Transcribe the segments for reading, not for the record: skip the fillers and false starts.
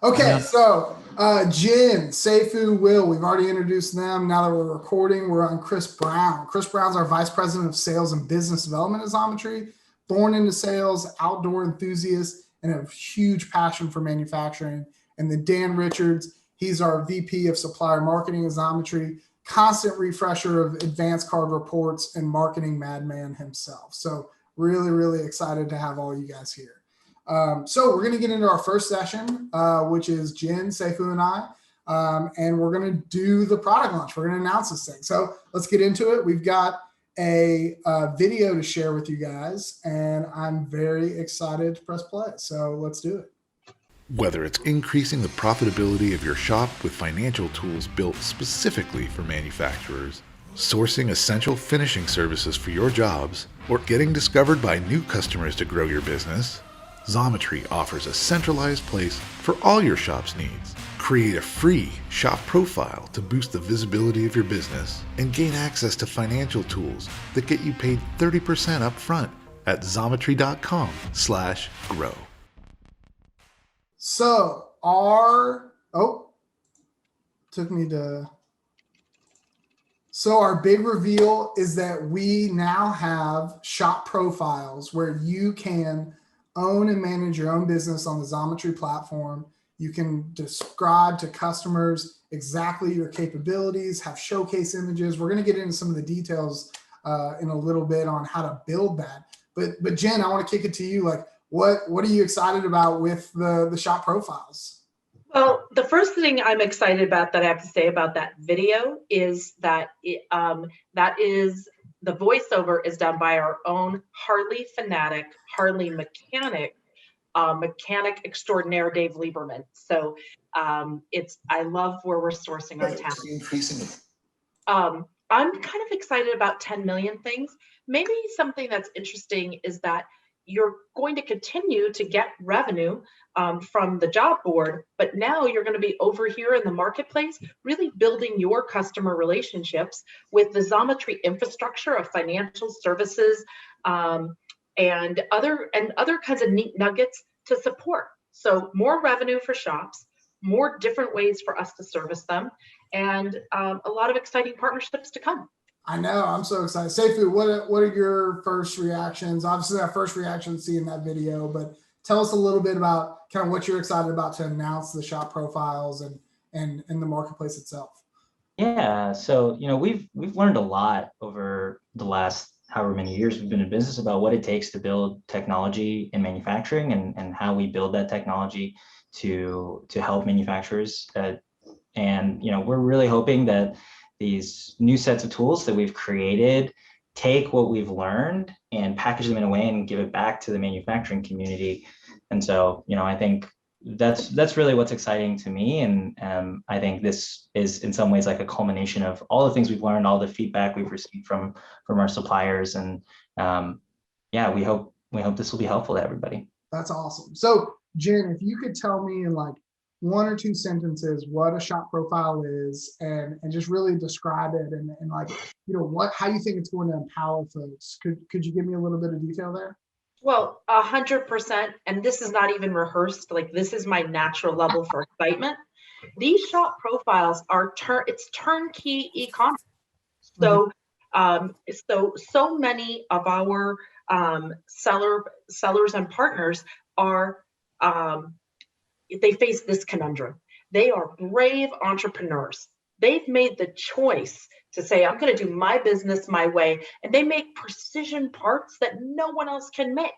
Okay, Yeah. so Jin, Seifu, Will, we've already introduced them. Now that we're recording, we're on Chris Brown. Chris Brown's our Vice President of Sales and Business Development at Zometry, born into sales, outdoor enthusiast, and a huge passion for manufacturing. And then Dan Richards, he's our VP of Supplier Marketing at Zometry, constant refresher of advanced card reports and marketing madman himself. So really, really excited to have all you guys here. So we're going to get into our first session, which is Jen, Seifu, and I. And we're going to do the product launch. We're going to announce this thing. So let's get into it. We've got a video to share with you guys, and I'm very excited to press play. So let's do it. Whether it's increasing the profitability of your shop with financial tools built specifically for manufacturers, sourcing essential finishing services for your jobs, or getting discovered by new customers to grow your business, Zometry offers a centralized place for all your shop's needs. Create a free shop profile to boost the visibility of your business and gain access to financial tools that get you paid 30% up front at zometry.com/grow. So So our big reveal is that we now have shop profiles where you can own and manage your own business on the Zometry platform. You can describe to customers exactly your capabilities, have showcase images. We're going to get into some of the details in a little bit on how to build that. But Jen, I want to kick it to you. Like, what are you excited about with the shop profiles? Well, the first thing I'm excited about that I have to say about that video is that that is the voiceover is done by our own Harley fanatic, Harley mechanic extraordinaire, Dave Lieberman. So I love where we're sourcing our talent. I'm kind of excited about 10 million things. Maybe something that's interesting is that you're going to continue to get revenue from the job board, but now you're going to be over here in the marketplace, really building your customer relationships with the Zometry infrastructure of financial services and other kinds of neat nuggets to support. So more revenue for shops, more different ways for us to service them, and a lot of exciting partnerships to come. I know, I'm so excited. Seifu, what are your first reactions? Obviously, our first reaction seeing that video, but tell us a little bit about kind of what you're excited about to announce the shop profiles and the marketplace itself. Yeah, so we've learned a lot over the last however many years we've been in business about what it takes to build technology in manufacturing and how we build that technology to help manufacturers. And we're really hoping that these new sets of tools that we've created take what we've learned and package them in a way and give it back to the manufacturing community. And so, I think that's really what's exciting to me. And I think this is in some ways like a culmination of all the things we've learned, all the feedback we've received from our suppliers. And yeah, we hope this will be helpful to everybody. That's awesome. So Jen, if you could tell me in like 1 or 2 sentences what a shop profile is and just really describe it and like, how you think it's going to empower folks. Could you give me a little bit of detail there? Well, 100%. And this is not even rehearsed. Like, this is my natural level for excitement. These shop profiles are it's turnkey e-commerce. So, so many of our sellers and partners are, they face this conundrum. They are brave entrepreneurs. They've made the choice to say, I'm going to do my business my way. And they make precision parts that no one else can make.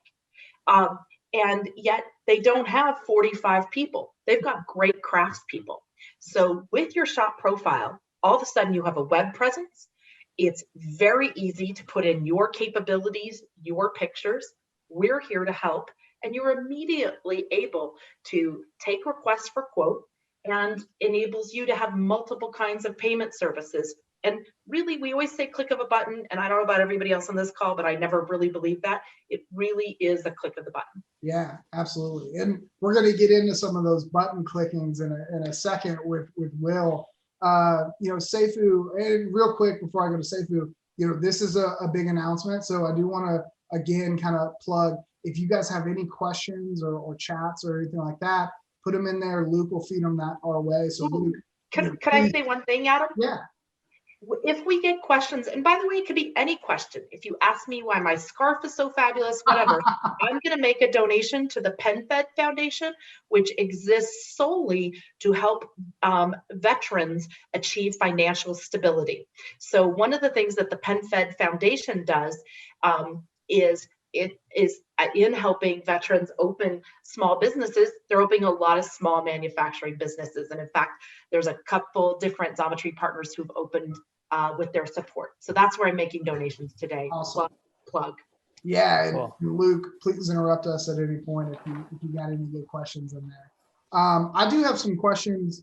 And yet they don't have 45 people. They've got great craftspeople. So with your shop profile, all of a sudden you have a web presence. It's very easy to put in your capabilities, your pictures. We're here to help. And you're immediately able to take requests for quote and enables you to have multiple kinds of payment services. And really, we always say click of a button, and I don't know about everybody else on this call, but I never really believe that. It really is a click of the button. Yeah, absolutely. And we're going to get into some of those button clickings in a second with Will. Seifu, and real quick before I go to Seifu, this is a big announcement. So I do want to, again, kind of plug, if you guys have any questions or chats or anything like that, put them in there. Luke will feed them that our way. So Luke, Can I say one thing, Adam? yeah. If we get questions, and by the way, it could be any question. If you ask me why my scarf is so fabulous, whatever, I'm going to make a donation to the PenFed Foundation, which exists solely to help veterans achieve financial stability. So one of the things that the PenFed Foundation does is it is in helping veterans open small businesses. They're opening a lot of small manufacturing businesses. And in fact, there's a couple different Zometry partners who've opened with their support. So that's where I'm making donations today. Awesome. Plug. Yeah, and Cool. Luke, please interrupt us at any point if you got any good questions in there. I do have some questions,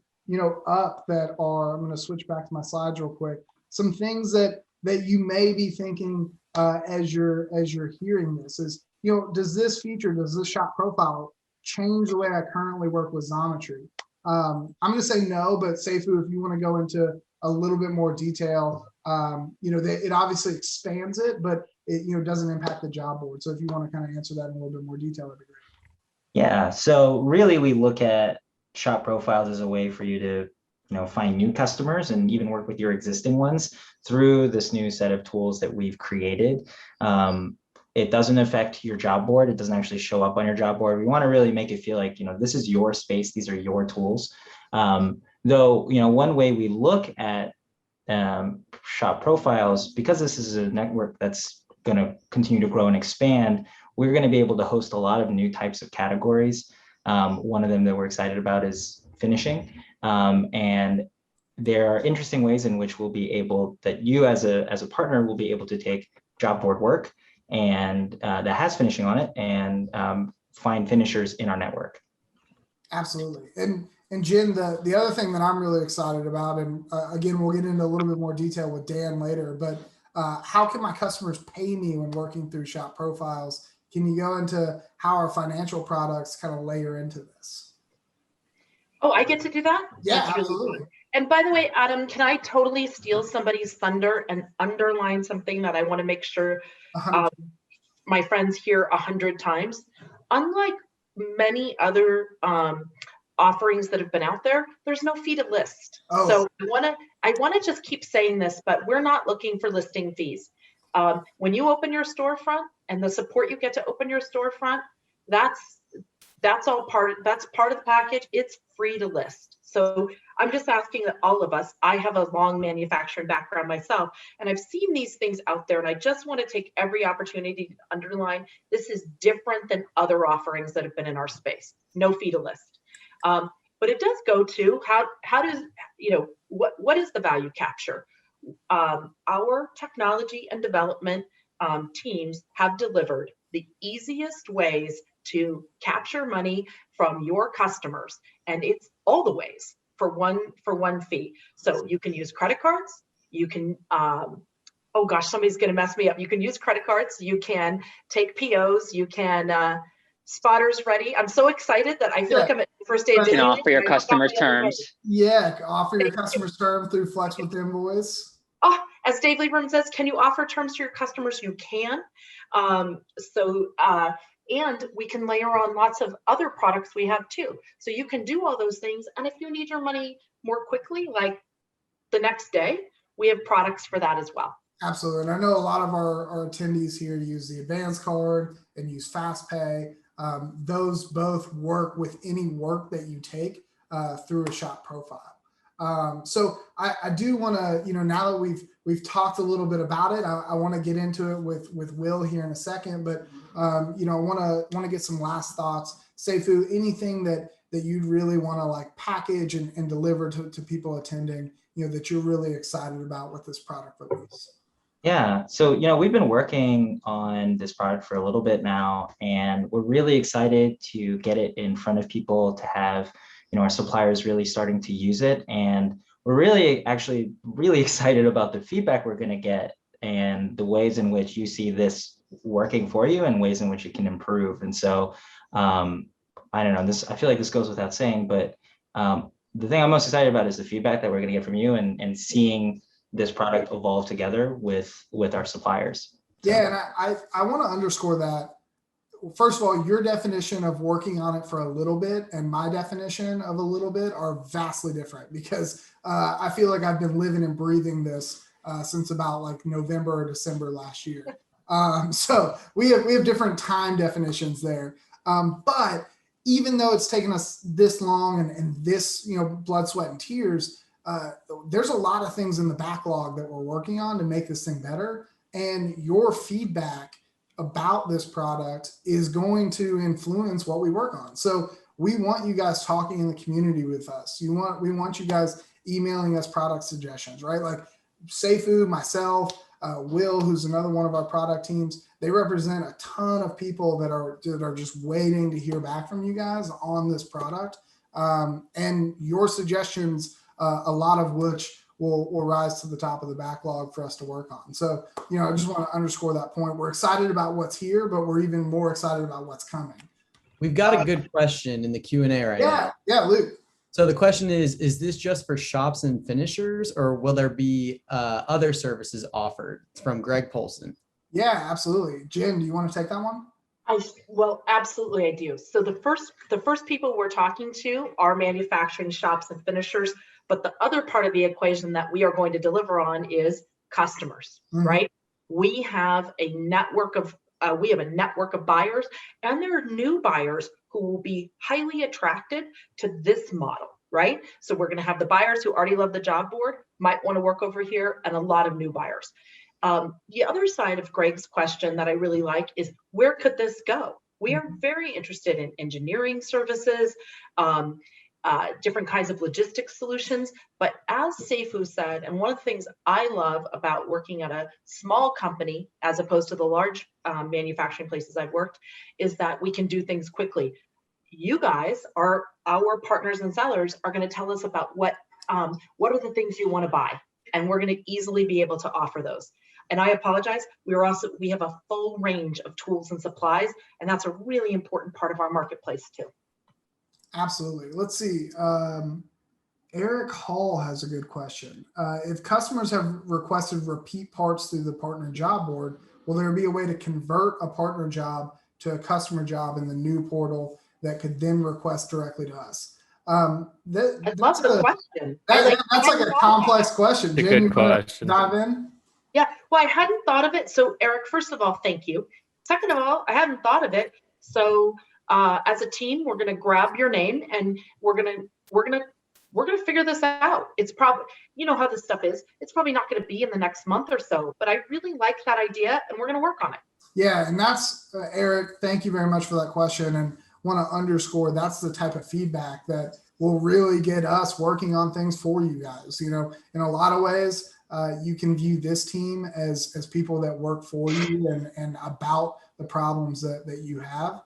up that are, I'm going to switch back to my slides real quick. Some things that you may be thinking as you're hearing this is, does this shop profile change the way I currently work with Zometry? I'm going to say no, but Seifu, if you want to go into a little bit more detail, it obviously expands it, but it doesn't impact the job board. So if you want to kind of answer that in a little bit more detail, that'd be great. Yeah, so really we look at shop profiles as a way for you to find new customers and even work with your existing ones through this new set of tools that we've created. It doesn't affect your job board. It doesn't actually show up on your job board. We want to really make it feel like, this is your space. These are your tools. Though, one way we look at shop profiles, because this is a network that's going to continue to grow and expand, we're going to be able to host a lot of new types of categories. One of them that we're excited about is finishing. And there are interesting ways in which we'll be able, that you as a partner will be able to take job board work and that has finishing on it and find finishers in our network. Absolutely. And Jen, the other thing that I'm really excited about, and again, we'll get into a little bit more detail with Dan later, but how can my customers pay me when working through shop profiles? Can you go into how our financial products kind of layer into this? Oh, I get to do that? Yeah, That's really absolutely. fun. And by the way, Adam, can I totally steal somebody's thunder and underline something that I want to make sure my friends hear 100 times? Unlike many other offerings that have been out there, there's no fee to list. Oh. So I want to just keep saying this, but we're not looking for listing fees. When you open your storefront and the support you get to open your storefront, that's all that's part of the package. It's free to list. So I'm just asking that all of us, I have a long manufacturing background myself, and I've seen these things out there, and I just want to take every opportunity to underline this is different than other offerings that have been in our space. No fee to list. But it does go to how does, what is the value capture? Our technology and development teams have delivered the easiest ways to capture money from your customers, and it's all the ways for one fee. So you can use credit cards. You can oh gosh, somebody's going to mess me up. You can use credit cards. You can take POs. You can spotters ready. I'm so excited that I feel like I'm at the first day. You can offer your customers terms. Yeah, offer your customers terms through Flex with Invoice. Oh, as Dave Lieberman says, can you offer terms to your customers? You can. And we can layer on lots of other products we have too. So you can do all those things. And if you need your money more quickly, like the next day, we have products for that as well. Absolutely. And I know a lot of our attendees here use the advance card and use fast pay. Those both work with any work that you take through a shop profile. So I do want to, now that we've talked a little bit about it, I want to get into it with Will here in a second, but I want to get some last thoughts. Seifu, anything that you'd really want to like package and deliver to people attending, that you're really excited about with this product release? Yeah, so we've been working on this product for a little bit now, and we're really excited to get it in front of people, to have our suppliers really starting to use it. And we're really excited about the feedback we're going to get and the ways in which you see this working for you and ways in which it can improve. And so I don't know, I feel like this goes without saying, but the thing I'm most excited about is the feedback that we're going to get from you and seeing this product evolve together with our suppliers. Yeah, and I want to underscore that first of all, your definition of working on it for a little bit and my definition of a little bit are vastly different, because I feel like I've been living and breathing this since about like November or December last year. So we have different time definitions there. But even though it's taken us this long and this, blood, sweat, and tears, there's a lot of things in the backlog that we're working on to make this thing better. And your feedback about this product is going to influence what we work on. So we want you guys talking in the community with us. We want you guys emailing us product suggestions, right? Like Seifu, myself, Will, who's another one of our product teams, they represent a ton of people that are just waiting to hear back from you guys on this product. And your suggestions, a lot of which will rise to the top of the backlog for us to work on. So, I just want to underscore that point. We're excited about what's here, but we're even more excited about what's coming. We've got a good question in the Q&A right now. Yeah, Luke. So the question is this just for shops and finishers, or will there be other services offered? It's from Greg Polson. Yeah, absolutely. Jen, do you want to take that one? Well, absolutely, I do. So the first people we're talking to are manufacturing shops and finishers, but the other part of the equation that we are going to deliver on is customers, right? We have a network of buyers, and there are new buyers who will be highly attracted to this model, right? So we're going to have the buyers who already love the job board, might want to work over here, and a lot of new buyers. The other side of Greg's question that I really like is, where could this go? We are very interested in engineering services, different kinds of logistics solutions. But as Seifu said, and one of the things I love about working at a small company as opposed to the large manufacturing places I've worked, is that we can do things quickly. You guys are our partners and sellers, are going to tell us about what are the things you want to buy, and we're going to easily be able to offer those. And I apologize, we have a full range of tools and supplies, and that's a really important part of our marketplace too. Absolutely. Let's see. Eric Hall has a good question. If customers have requested repeat parts through the partner job board, will there be a way to convert a partner job to a customer job in the new portal that could then request directly to us? I love the question. That's like a complex question. It's a Jen, good question. dive in? Yeah, well, I hadn't thought of it. So Eric, first of all, thank you. Second of all, I hadn't thought of it. So as a team, we're going to grab your name and we're going to figure this out. It's probably, how this stuff is. It's probably not going to be in the next month or so, but I really like that idea and we're going to work on it. Yeah, and that's Eric. Thank you very much for that question, and want to underscore that's the type of feedback that will really get us working on things for you guys. In a lot of ways, you can view this team as people that work for you and about the problems that you have,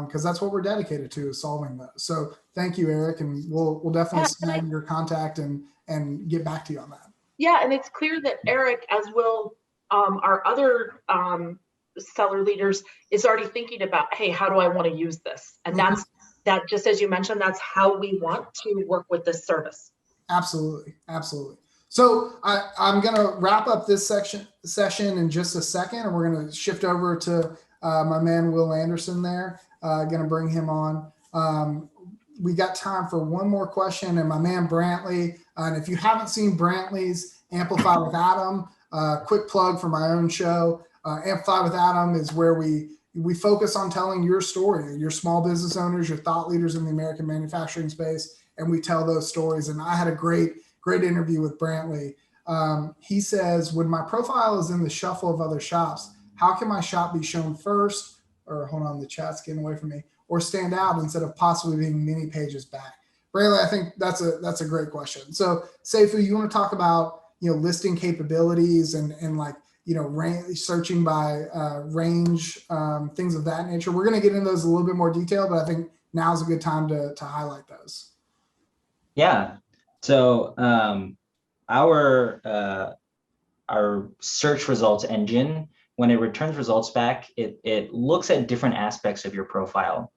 because that's what we're dedicated to, is solving those. So thank you, Eric, and we'll definitely send your contact and get back to you on that. Yeah, and it's clear that Eric, as will our other seller leaders, is already thinking about, hey, how do I want to use this? And that, just as you mentioned, that's how we want to work with this service. Absolutely. So I'm going to wrap up this session in just a second, and we're going to shift over to my man, Will Anderson there. Going to bring him on. We got time for one more question, and my man, Brantley. And if you haven't seen Brantley's Amplify with Adam, quick plug for my own show. Amplify with Adam is where we focus on telling your story, your small business owners, your thought leaders in the American manufacturing space, and we tell those stories. And I had a great interview with Brantley. He says, when my profile is in the shuffle of other shops, how can my shop be shown first? Or hold on, the chat's getting away from me. Or stand out instead of possibly being many pages back? Brantley, I think that's a great question. So Seifu, you want to talk about listing capabilities and searching by range, things of that nature. We're going to get into those a little bit more detail, but I think now's a good time to highlight those. Yeah. So our search results engine, when it returns results back, it looks at different aspects of your profile.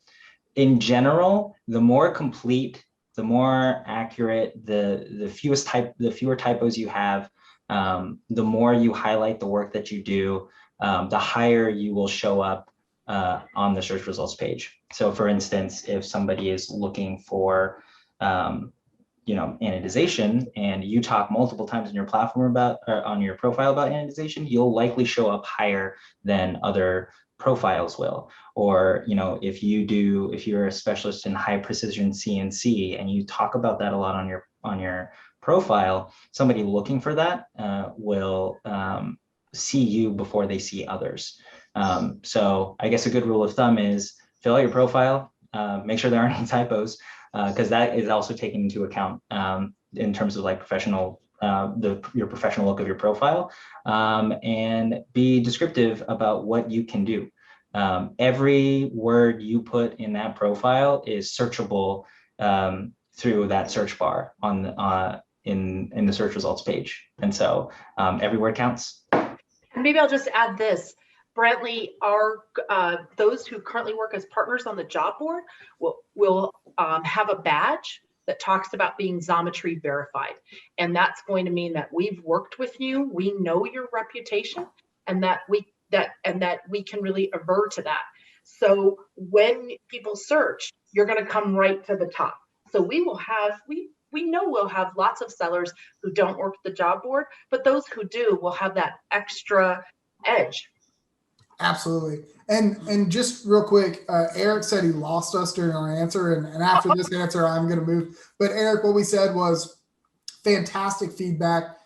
In general, the more complete, the more accurate, the fewer typos you have, the more you highlight the work that you do, the higher you will show up on the search results page. So for instance, if somebody is looking for, anodization, and you talk multiple times in your platform about, on your profile about anodization, you'll likely show up higher than other profiles will. Or, if you're a specialist in high precision CNC and you talk about that a lot on your profile, somebody looking for that will see you before they see others. So I guess a good rule of thumb is fill out your profile, make sure there aren't any typos, because that is also taken into account in terms of like professional, your professional look of your profile, and be descriptive about what you can do. Every word you put in that profile is searchable through that search bar on in the search results page, and so every word counts. Maybe I'll just add this. Brantley, those who currently work as partners on the job board will have a badge that talks about being Zometry verified. And that's going to mean that we've worked with you, we know your reputation, and that we can really avert to that. So when people search, you're going to come right to the top. So we know we'll have lots of sellers who don't work the job board, but those who do will have that extra edge. Absolutely. And just real quick, Eric said he lost us during our answer. And after this answer, I'm going to move. But Eric, what we said was fantastic feedback.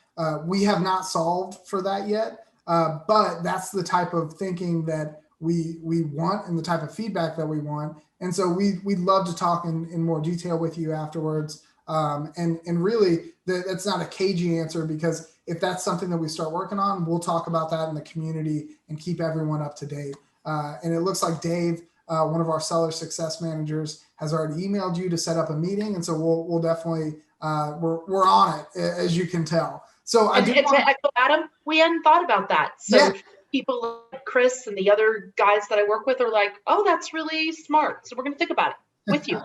We have not solved for that yet, but that's the type of thinking that we want and the type of feedback that we want. And so we'd love to talk in more detail with you afterwards. And really, that's not a cagey answer, because if that's something that we start working on, we'll talk about that in the community and keep everyone up to date. And it looks like Dave, one of our seller success managers, has already emailed you to set up a meeting. And so we'll definitely, we're on it, as you can tell. So Adam, we hadn't thought about that. So yeah. People like Chris and the other guys that I work with are like, oh, that's really smart. So we're going to think about it with you.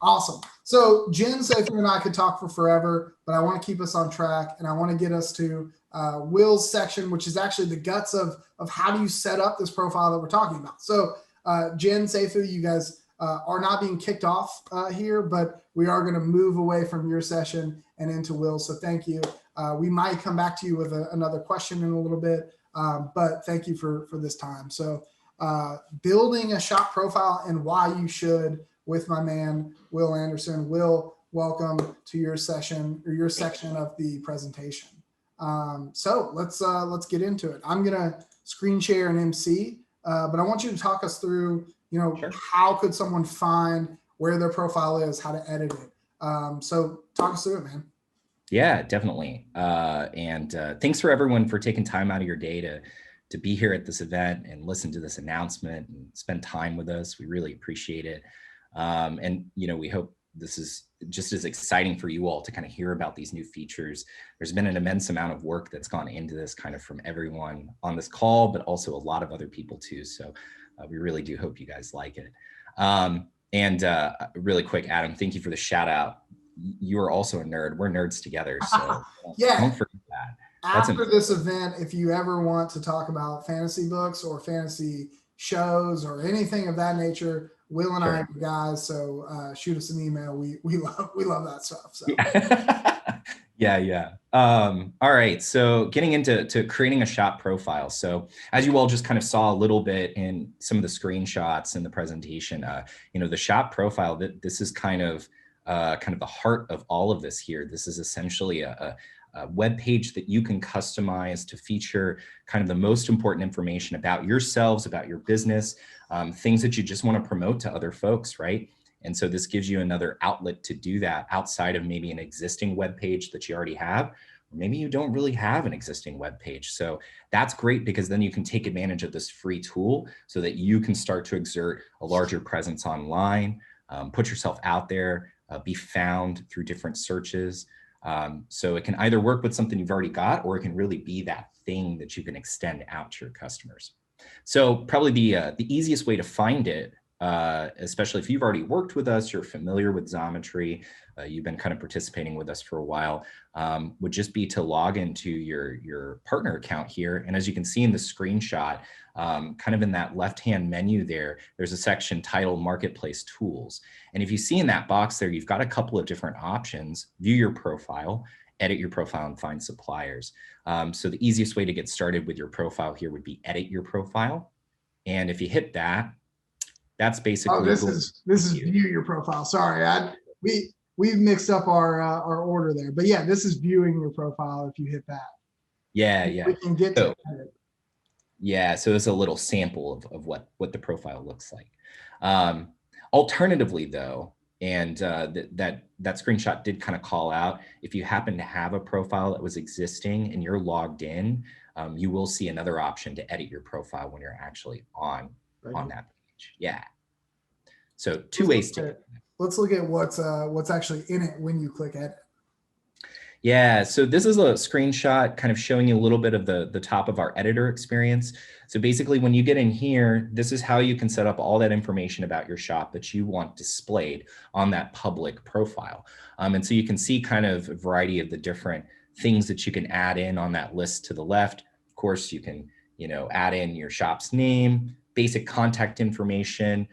Awesome. So Jen, Sophie, and I could talk for forever, but I want to keep us on track, and I want to get us to Will's section, which is actually the guts of how do you set up this profile that we're talking about. So Jen, Seifu, you guys are not being kicked off here, but we are going to move away from your session and into Will. So thank you. We might come back to you with another question in a little bit, but thank you for this time. So building a shop profile and why you should, with my man, Will Anderson. Will, welcome to your session, or your section of the presentation. So let's get into it. I'm gonna screen share an MC, but I want you to talk us through, sure, how could someone find where their profile is, how to edit it. So talk us through it, man. Yeah, definitely. And thanks for everyone for taking time out of your day to be here at this event and listen to this announcement and spend time with us. We really appreciate it. And, we hope this is just as exciting for you all to kind of hear about these new features. There's been an immense amount of work that's gone into this, kind of from everyone on this call, but also a lot of other people too. So we really do hope you guys like it. And really quick, Adam, thank you for the shout out. You are also a nerd. We're nerds together. So yeah. Don't forget that. After this event, if you ever want to talk about fantasy books or fantasy shows or anything of that nature, Will and I are guys, so shoot us an email. We love that stuff. So yeah. All right. So getting into creating a shop profile. So as you all just kind of saw a little bit in some of the screenshots in the presentation, the shop profile, this is kind of the heart of all of this here. This is essentially a web page that you can customize to feature kind of the most important information about yourselves, about your business, things that you just want to promote to other folks, right? And so this gives you another outlet to do that outside of maybe an existing web page that you already have, or maybe you don't really have an existing web page. So that's great, because then you can take advantage of this free tool so that you can start to exert a larger presence online, put yourself out there, be found through different searches. So it can either work with something you've already got, or it can really be that thing that you can extend out to your customers. So probably the easiest way to find it especially if you've already worked with us, you're familiar with Zometry, you've been kind of participating with us for a while, would just be to log into your partner account here. And as you can see in the screenshot, kind of in that left-hand menu there, there's a section titled Marketplace Tools. And if you see in that box there, you've got a couple of different options: view your profile, edit your profile, and find suppliers. So the easiest way to get started with your profile here would be edit your profile. And if you hit that, that's basically. Oh, this is view your profile. Sorry, we've mixed up our order there, but yeah, this is viewing your profile. If you hit that, yeah, we can get to edit. Yeah, so it's a little sample of what the profile looks like. Alternatively, though, and that screenshot did kind of call out, if you happen to have a profile that was existing and you're logged in, you will see another option to edit your profile when you're actually on that page. Yeah. So two ways to. Let's look at what's actually in it when you click edit. Yeah, so this is a screenshot kind of showing you a little bit of the top of our editor experience. So basically when you get in here, this is how you can set up all that information about your shop that you want displayed on that public profile. And so you can see kind of a variety of the different things that you can add in on that list to the left. Of course, you can, add in your shop's name, basic contact information,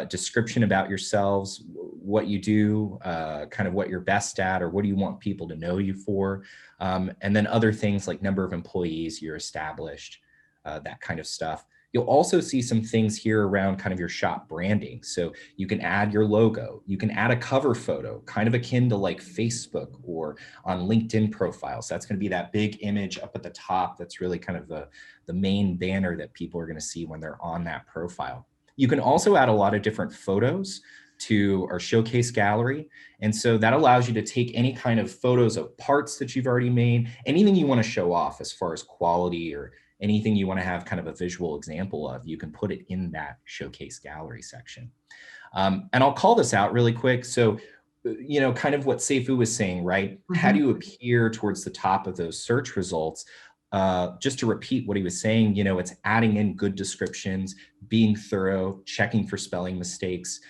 description about yourselves, what you do, kind of what you're best at, or what do you want people to know you for, and then other things like number of employees you're established, that kind of stuff. You'll also see some things here around kind of your shop branding. So you can add your logo, you can add a cover photo, kind of akin to like Facebook or on LinkedIn profiles. That's going to be that big image up at the top. That's really kind of the main banner that people are going to see when they're on that profile. You can also add a lot of different photos to our showcase gallery. And so that allows you to take any kind of photos of parts that you've already made, anything you want to show off as far as quality or anything you want to have kind of a visual example of, you can put it in that showcase gallery section. And I'll call this out really quick. So, kind of what Seifu was saying, right? Mm-hmm. How do you appear towards the top of those search results? Just to repeat what he was saying, it's adding in good descriptions, being thorough, checking for spelling mistakes,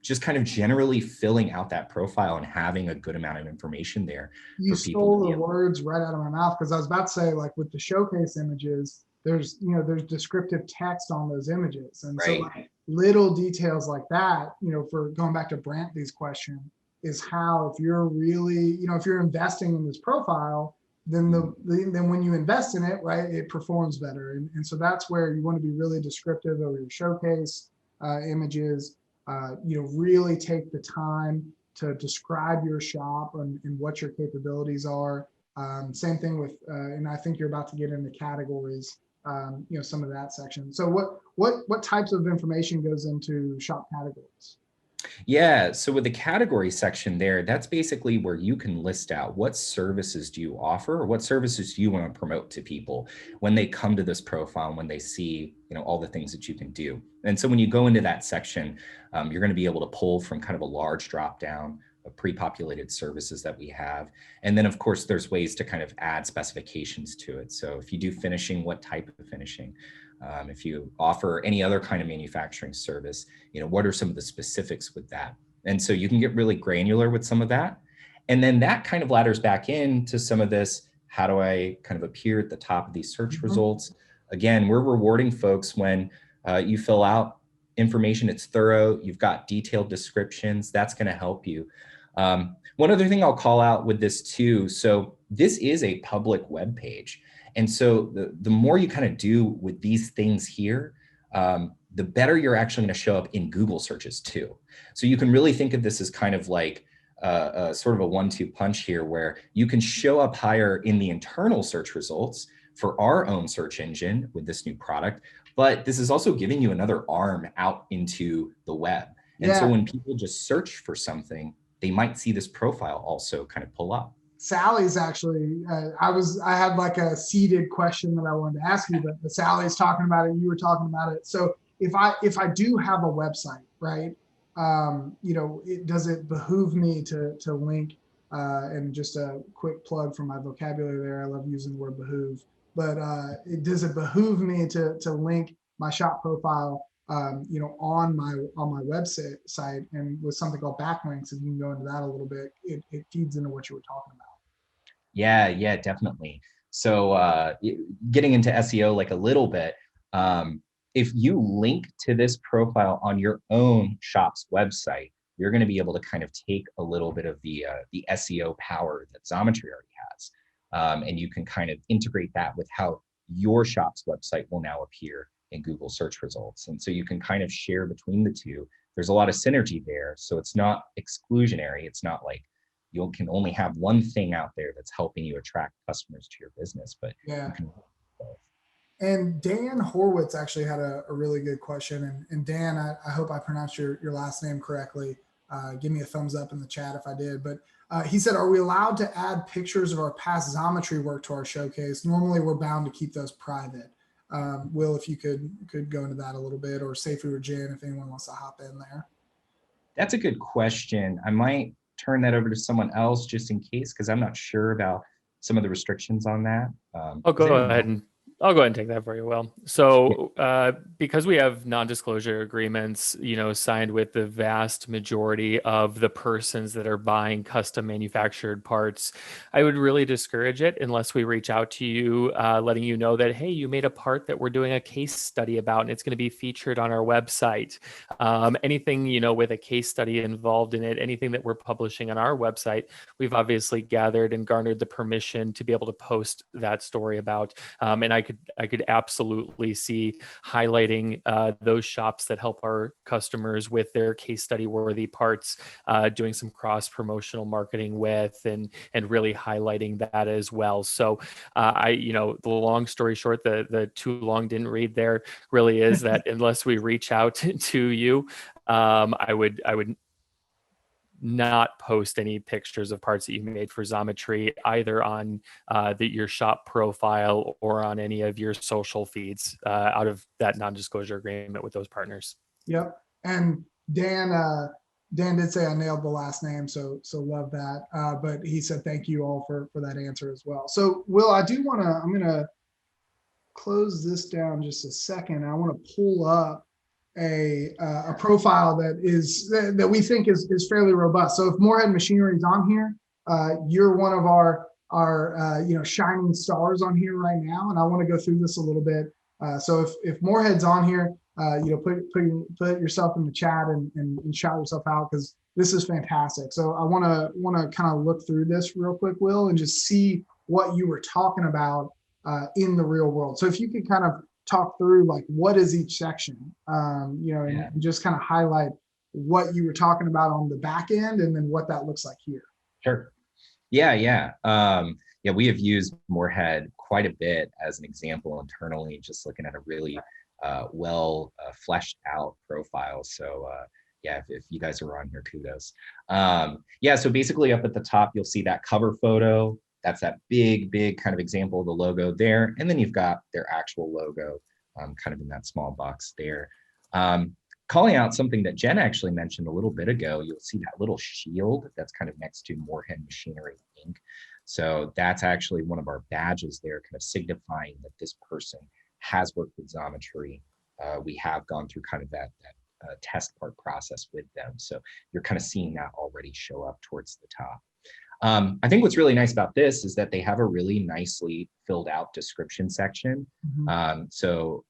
just kind of generally filling out that profile and having a good amount of information there. You stole the words right out of my mouth, because I was about to say, like with the showcase images, there's descriptive text on those images. And so like, little details like that, for going back to Brantley's question, is how if you're really, if you're investing in this profile, then then when you invest in it, right, it performs better. And so that's where you want to be really descriptive of your showcase images, really take the time to describe your shop and what your capabilities are. Same thing with, and I think you're about to get into categories, some of that section. So what types of information goes into shop categories? Yeah, so with the category section there, that's basically where you can list out what services do you offer, or what services do you want to promote to people when they come to this profile and when they see, all the things that you can do. And so when you go into that section, you're going to be able to pull from kind of a large drop down of pre-populated services that we have. And then of course, there's ways to kind of add specifications to it. So if you do finishing, what type of finishing? If you offer any other kind of manufacturing service, what are some of the specifics with that? And so you can get really granular with some of that. And then that kind of ladders back into some of this, how do I kind of appear at the top of these search results? Again, we're rewarding folks when you fill out information, it's thorough, you've got detailed descriptions, that's going to help you. One other thing I'll call out with this too, so this is a public web page. And so the more you kind of do with these things here, the better you're actually going to show up in Google searches too. So you can really think of this as kind of like sort of a 1-2 punch here, where you can show up higher in the internal search results for our own search engine with this new product, but this is also giving you another arm out into the web. And so when people just search for something, they might see this profile also kind of pull up. Sally's actually, I had like a seeded question that I wanted to ask you, but Sally's talking about it, you were talking about it. So if I do have a website, right, does it behoove me to link, and just a quick plug for my vocabulary there, I love using the word behoove, but does it behoove me to link my shop profile on my website, and with something called Backlinks, and you can go into that a little bit, it feeds into what you were talking about. Yeah, definitely. So getting into SEO like a little bit, if you link to this profile on your own shop's website, you're going to be able to kind of take a little bit of the SEO power that Xometry already has, and you can kind of integrate that with how your shop's website will now appear in Google search results. And so you can kind of share between the two. There's a lot of synergy there, so it's not exclusionary. It's not like you can only have one thing out there that's helping you attract customers to your business, but Yeah. you can have both. And Dan Horwitz actually had a really good question. And Dan, I hope I pronounced your last name correctly. Give me a thumbs up in the chat if I did. But he said, are we allowed to add pictures of our past Xometry work to our showcase? Normally, we're bound to keep those private. Will, if you could go into that a little bit, or Seifu or Jen, if anyone wants to hop in there. That's a good question. I might turn that over to someone else just in case, because I'm not sure about some of the restrictions on that. I'll go ahead and take that for you, Will. So because we have non-disclosure agreements, signed with the vast majority of the persons that are buying custom manufactured parts, I would really discourage it unless we reach out to you, letting you know that, hey, you made a part that we're doing a case study about, and it's going to be featured on our website. Anything, with a case study involved in it, anything that we're publishing on our website, we've obviously gathered and garnered the permission to be able to post that story about. And I could absolutely see highlighting those shops that help our customers with their case study worthy parts, doing some cross promotional marketing with, and really highlighting that as well. So the long story short, the too long didn't read there really is that unless we reach out to you, I would not post any pictures of parts that you made for Zometry, either on your shop profile or on any of your social feeds, out of that non-disclosure agreement with those partners. Yep. And Dan did say I nailed the last name, so love that. But he said thank you all for that answer as well. So Will, I'm gonna close this down just a second. I want to pull up a profile that we think is fairly robust. So if Morehead Machinery is on here, you're one of our shining stars on here right now, and I want to go through this a little bit. So if Morehead's on here, put yourself in the chat and shout yourself out, because this is fantastic. So I want to kind of look through this real quick, Will, and just see what you were talking about in the real world. So if you could kind of talk through like what is each section, and just kind of highlight what you were talking about on the back end, and then what that looks like here. Sure. Yeah. We have used Morehead quite a bit as an example internally, just looking at a really well fleshed out profile. So if you guys are on here, kudos. So basically up at the top, you'll see that cover photo. That's that big kind of example of the logo there. And then you've got their actual logo kind of in that small box there. Calling out something that Jen actually mentioned a little bit ago, you'll see that little shield that's kind of next to Morehead Machinery Inc. So that's actually one of our badges there, kind of signifying that this person has worked with Zometry. We have gone through kind of that test part process with them. So you're kind of seeing that already show up towards the top. I think what's really nice about this is that they have a really nicely filled out description section. So,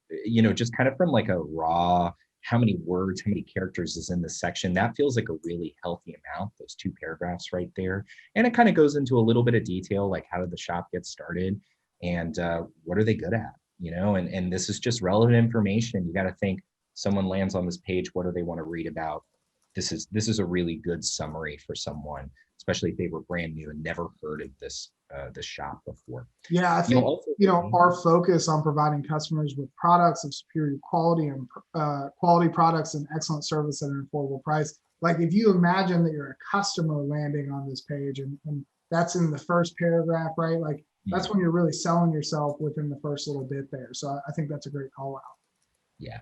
just kind of from like a raw, how many words, how many characters is in this section, that feels like a really healthy amount, those 2 paragraphs right there. And it kind of goes into a little bit of detail, like how did the shop get started and what are they good at, and this is just relevant information. You got to think someone lands on this page, what do they want to read about? This is a really good summary for someone, especially if they were brand new and never heard of this shop before. Yeah, I think our focus on providing customers with products of superior quality and quality products and excellent service at an affordable price. Like if you imagine that you're a customer landing on this page, and that's in the first paragraph, right? Like that's when you're really selling yourself within the first little bit there. So I think that's a great call out. Yeah.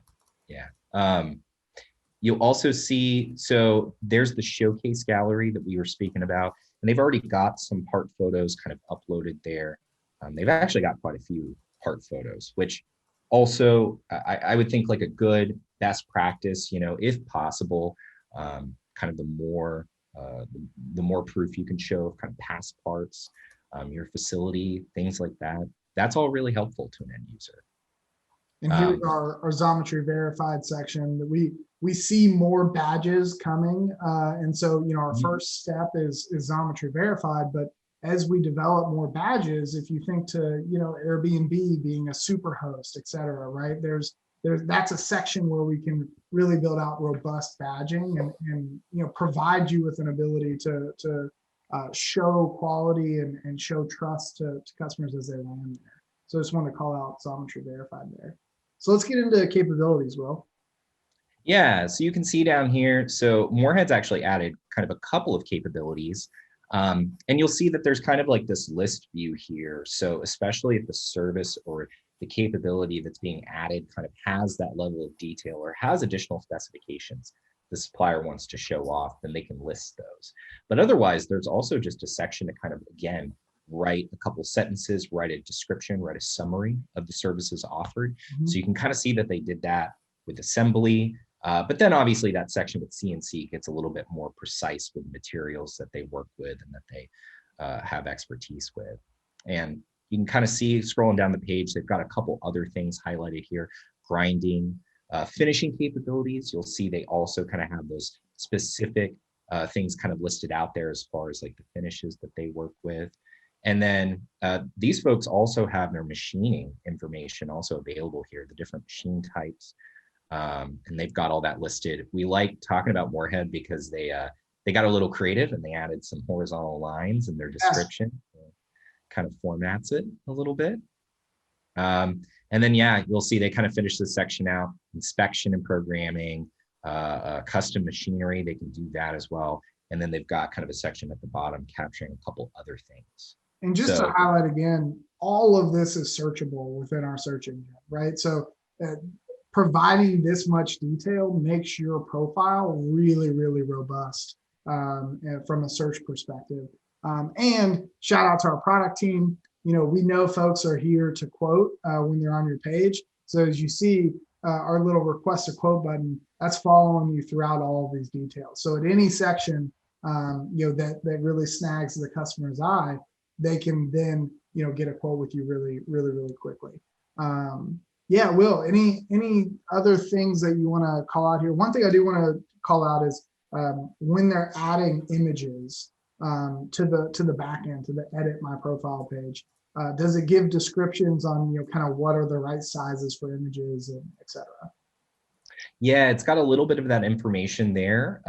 You'll also see, so there's the showcase gallery that we were speaking about, and they've already got some part photos kind of uploaded there. They've actually got quite a few part photos, which Also, I would think like a good best practice, if possible, kind of the more proof you can show of kind of past parts, your facility, things like that. That's all really helpful to an end user. And here's our Zometry verified section that we see more badges coming. And so, our first step is Zometry verified, but as we develop more badges, if you think to, Airbnb being a super host, et cetera, right? That's a section where we can really build out robust badging and provide you with an ability to show quality and show trust to customers as they land there. So I just want to call out Zometry verified there. So let's get into capabilities, Will. Yeah, so you can see down here, so Morehead's actually added kind of a couple of capabilities. And you'll see that there's kind of like this list view here. So especially if the service or the capability that's being added kind of has that level of detail or has additional specifications the supplier wants to show off, then they can list those. But otherwise, there's also just a section to kind of, again, write a couple sentences, write a description, write a summary of the services offered. So you can kind of see that they did that with assembly. But then obviously that section with CNC gets a little bit more precise with materials that they work with and that they have expertise with. And you can kind of see scrolling down the page, they've got a couple other things highlighted here, grinding, finishing capabilities. You'll see they also kind of have those specific things kind of listed out there as far as like the finishes that they work with. And then these folks also have their machining information also available here, the different machine types. And they've got all that listed. We like talking about Morehead because they got a little creative and they added some horizontal lines in their description, kind of formats it a little bit. And then, yeah, you'll see they kind of finish this section out, inspection and programming, custom machinery, they can do that as well. And then they've got kind of a section at the bottom capturing a couple other things. And just to highlight again, all of this is searchable within our search engine, right? So providing this much detail makes your profile really, really robust from a search perspective. And shout out to our product team. We know folks are here to quote when they're on your page. So as you see our little request a quote button, that's following you throughout all of these details. So at any section, that really snags the customer's eye, they can then, get a quote with you really, really, really quickly. Yeah, Will, any other things that you want to call out here? One thing I do want to call out is when they're adding images to the back end, to the edit my profile page, does it give descriptions on, kind of what are the right sizes for images and et cetera? Yeah, it's got a little bit of that information there.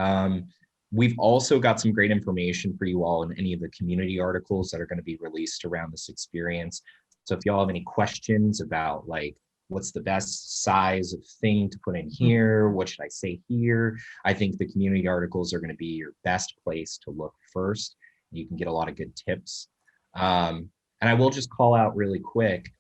We've also got some great information for you all in any of the community articles that are going to be released around this experience. So if y'all have any questions about like, what's the best size of thing to put in here? What should I say here? I think the community articles are going to be your best place to look first. You can get a lot of good tips. And I will just call out really quick,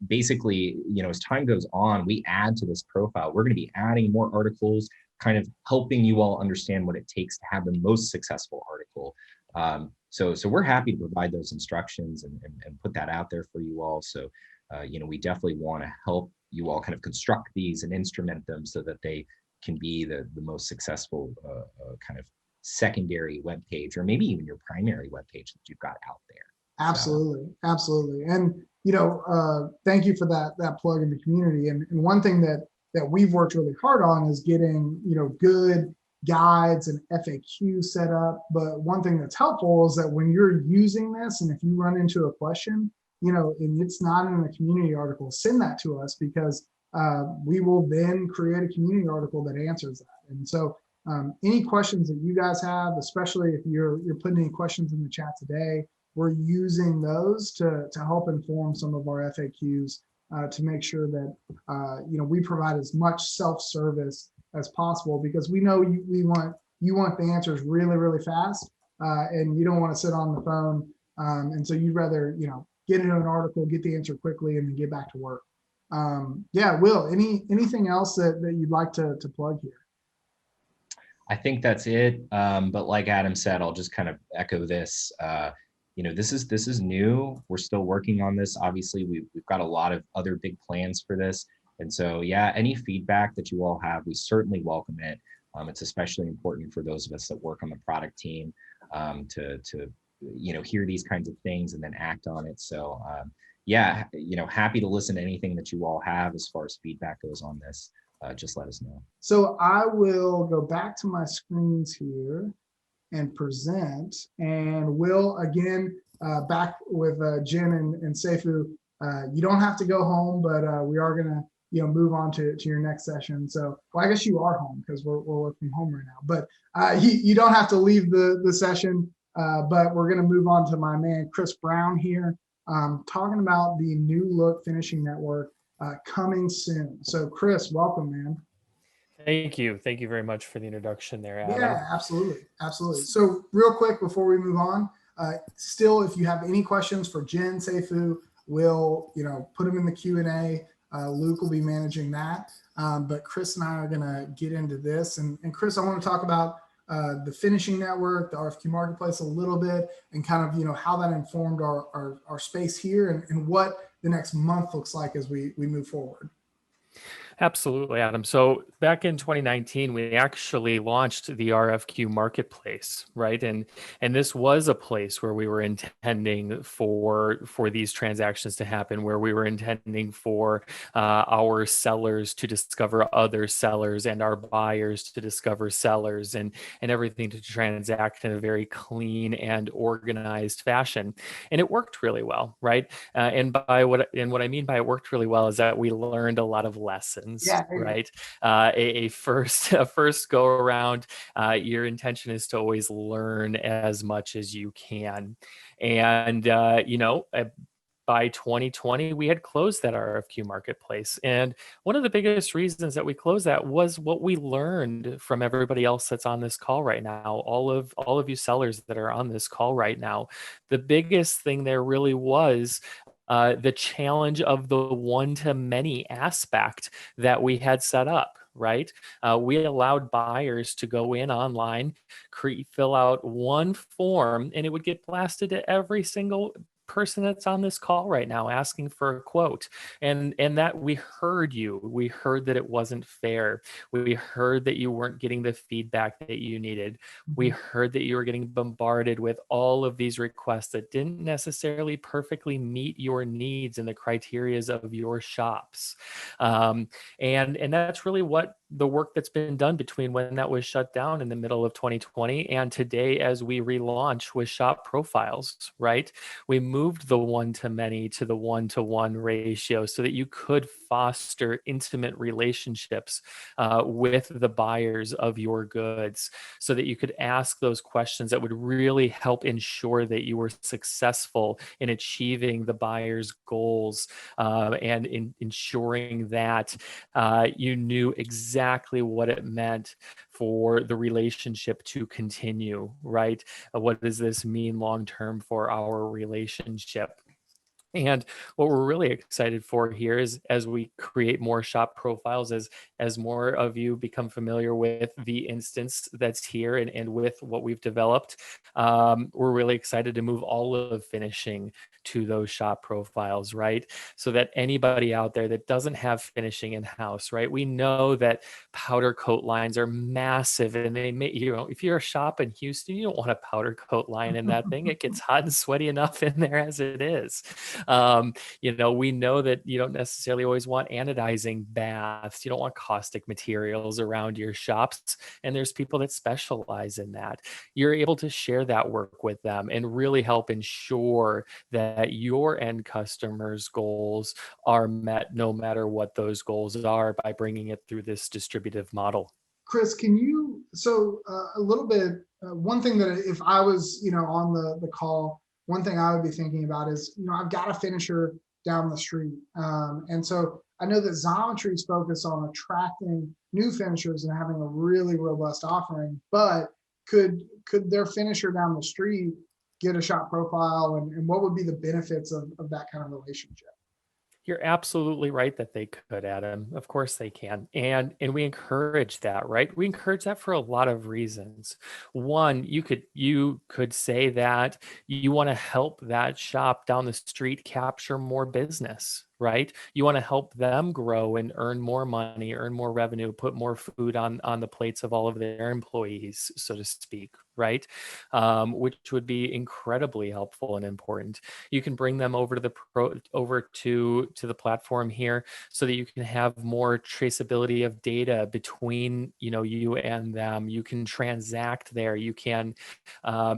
basically, as time goes on, we add to this profile. We're going to be adding more articles, kind of helping you all understand what it takes to have the most successful article. So we're happy to provide those instructions and put that out there for you all. So, we definitely want to help you all kind of construct these and instrument them so that they can be the most successful kind of secondary web page, or maybe even your primary web page that you've got out there. Absolutely, absolutely. And thank you for that plug in the community. And one thing that we've worked really hard on is getting good guides and FAQ set up. But one thing that's helpful is that when you're using this, and if you run into a question, and it's not in a community article, send that to us, because we will then create a community article that answers that. And so any questions that you guys have, especially if you're putting any questions in the chat today, we're using those to help inform some of our FAQs to make sure that we provide as much self-service as possible, because we know you want the answers really, really fast, and you don't want to sit on the phone, and so you'd rather get into an article, get the answer quickly, and then get back to work. Yeah, Will, anything else that you'd like to plug here? I think that's it. But like Adam said, I'll just kind of echo this. this is new. We're still working on this. Obviously, we've got a lot of other big plans for this. And so, yeah, any feedback that you all have, we certainly welcome it. It's especially important for those of us that work on the product team to hear these kinds of things and then act on it. So yeah, happy to listen to anything that you all have as far as feedback goes on this. Just let us know. So I will go back to my screens here and present, and we'll again back with Jen and Seifu. You don't have to go home, but we are gonna move on to your next session. So, well, I guess you are home because we're working from home right now. But you don't have to leave the session. But we're gonna move on to my man Chris Brown here, talking about the new look finishing network coming soon. So, Chris, welcome, man. Thank you. Thank you very much for the introduction there, Adam. Yeah, absolutely. Absolutely. So real quick before we move on, still, if you have any questions for Jen, Seifu, we'll, put them in the Q&A. Luke will be managing that. But Chris and I are going to get into this. And Chris, I want to talk about the finishing network, the RFQ marketplace a little bit, and kind of, how that informed our space here and what the next month looks like as we move forward. Absolutely, Adam. So back in 2019, we actually launched the RFQ marketplace, right? And this was a place where we were intending for these transactions to happen, where we were intending for our sellers to discover other sellers and our buyers to discover sellers, and everything to transact in a very clean and organized fashion. And it worked really well, right? And what I mean by it worked really well is that we learned a lot of lessons. Yeah, right. A first go around, your intention is to always learn as much as you can. And, by 2020, we had closed that RFQ marketplace. And one of the biggest reasons that we closed that was what we learned from everybody else that's on this call right now, all of you sellers that are on this call right now. The biggest thing there really was the challenge of the one-to-many aspect that we had set up, right? We allowed buyers to go in online, fill out one form, and it would get blasted to every single person that's on this call right now asking for a quote. And that we heard you. We heard that it wasn't fair. We heard that you weren't getting the feedback that you needed. We heard that you were getting bombarded with all of these requests that didn't necessarily perfectly meet your needs and the criterias of your shops. And that's really what the work that's been done between when that was shut down in the middle of 2020 and today as we relaunch with shop profiles, right? We moved the one-to-many to the one-to-one ratio so that you could foster intimate relationships with the buyers of your goods, so that you could ask those questions that would really help ensure that you were successful in achieving the buyer's goals and in ensuring that you knew exactly what it meant for the relationship to continue, right? What does this mean long-term for our relationship? And what we're really excited for here is as we create more shop profiles, as more of you become familiar with the instance that's here and with what we've developed, we're really excited to move all of finishing to those shop profiles, right? So that anybody out there that doesn't have finishing in-house, right? We know that powder coat lines are massive, and they may, if you're a shop in Houston, you don't want a powder coat line in that thing. It gets hot and sweaty enough in there as it is. We know that you don't necessarily always want anodizing baths. You don't want caustic materials around your shops. And there's people that specialize in that. You're able to share that work with them and really help ensure that your end customers' goals are met no matter what those goals are by bringing it through this distributive model. Chris, can you, a little bit, one thing that if I was, on the call, one thing I would be thinking about is, I've got a finisher down the street. And so I know that Zometry is focused on attracting new finishers and having a really robust offering, but could their finisher down the street get a shop profile, and what would be the benefits of that kind of relationship? You're absolutely right that they could, Adam. Of course they can. And we encourage that, right? We encourage that for a lot of reasons. One, you could say that you want to help that shop down the street capture more business, right? You want to help them grow and earn more money, earn more revenue, put more food on the plates of all of their employees, so to speak, right? Which would be incredibly helpful and important. You can bring them over to to the platform here so that you can have more traceability of data between you and them. You can transact there. You can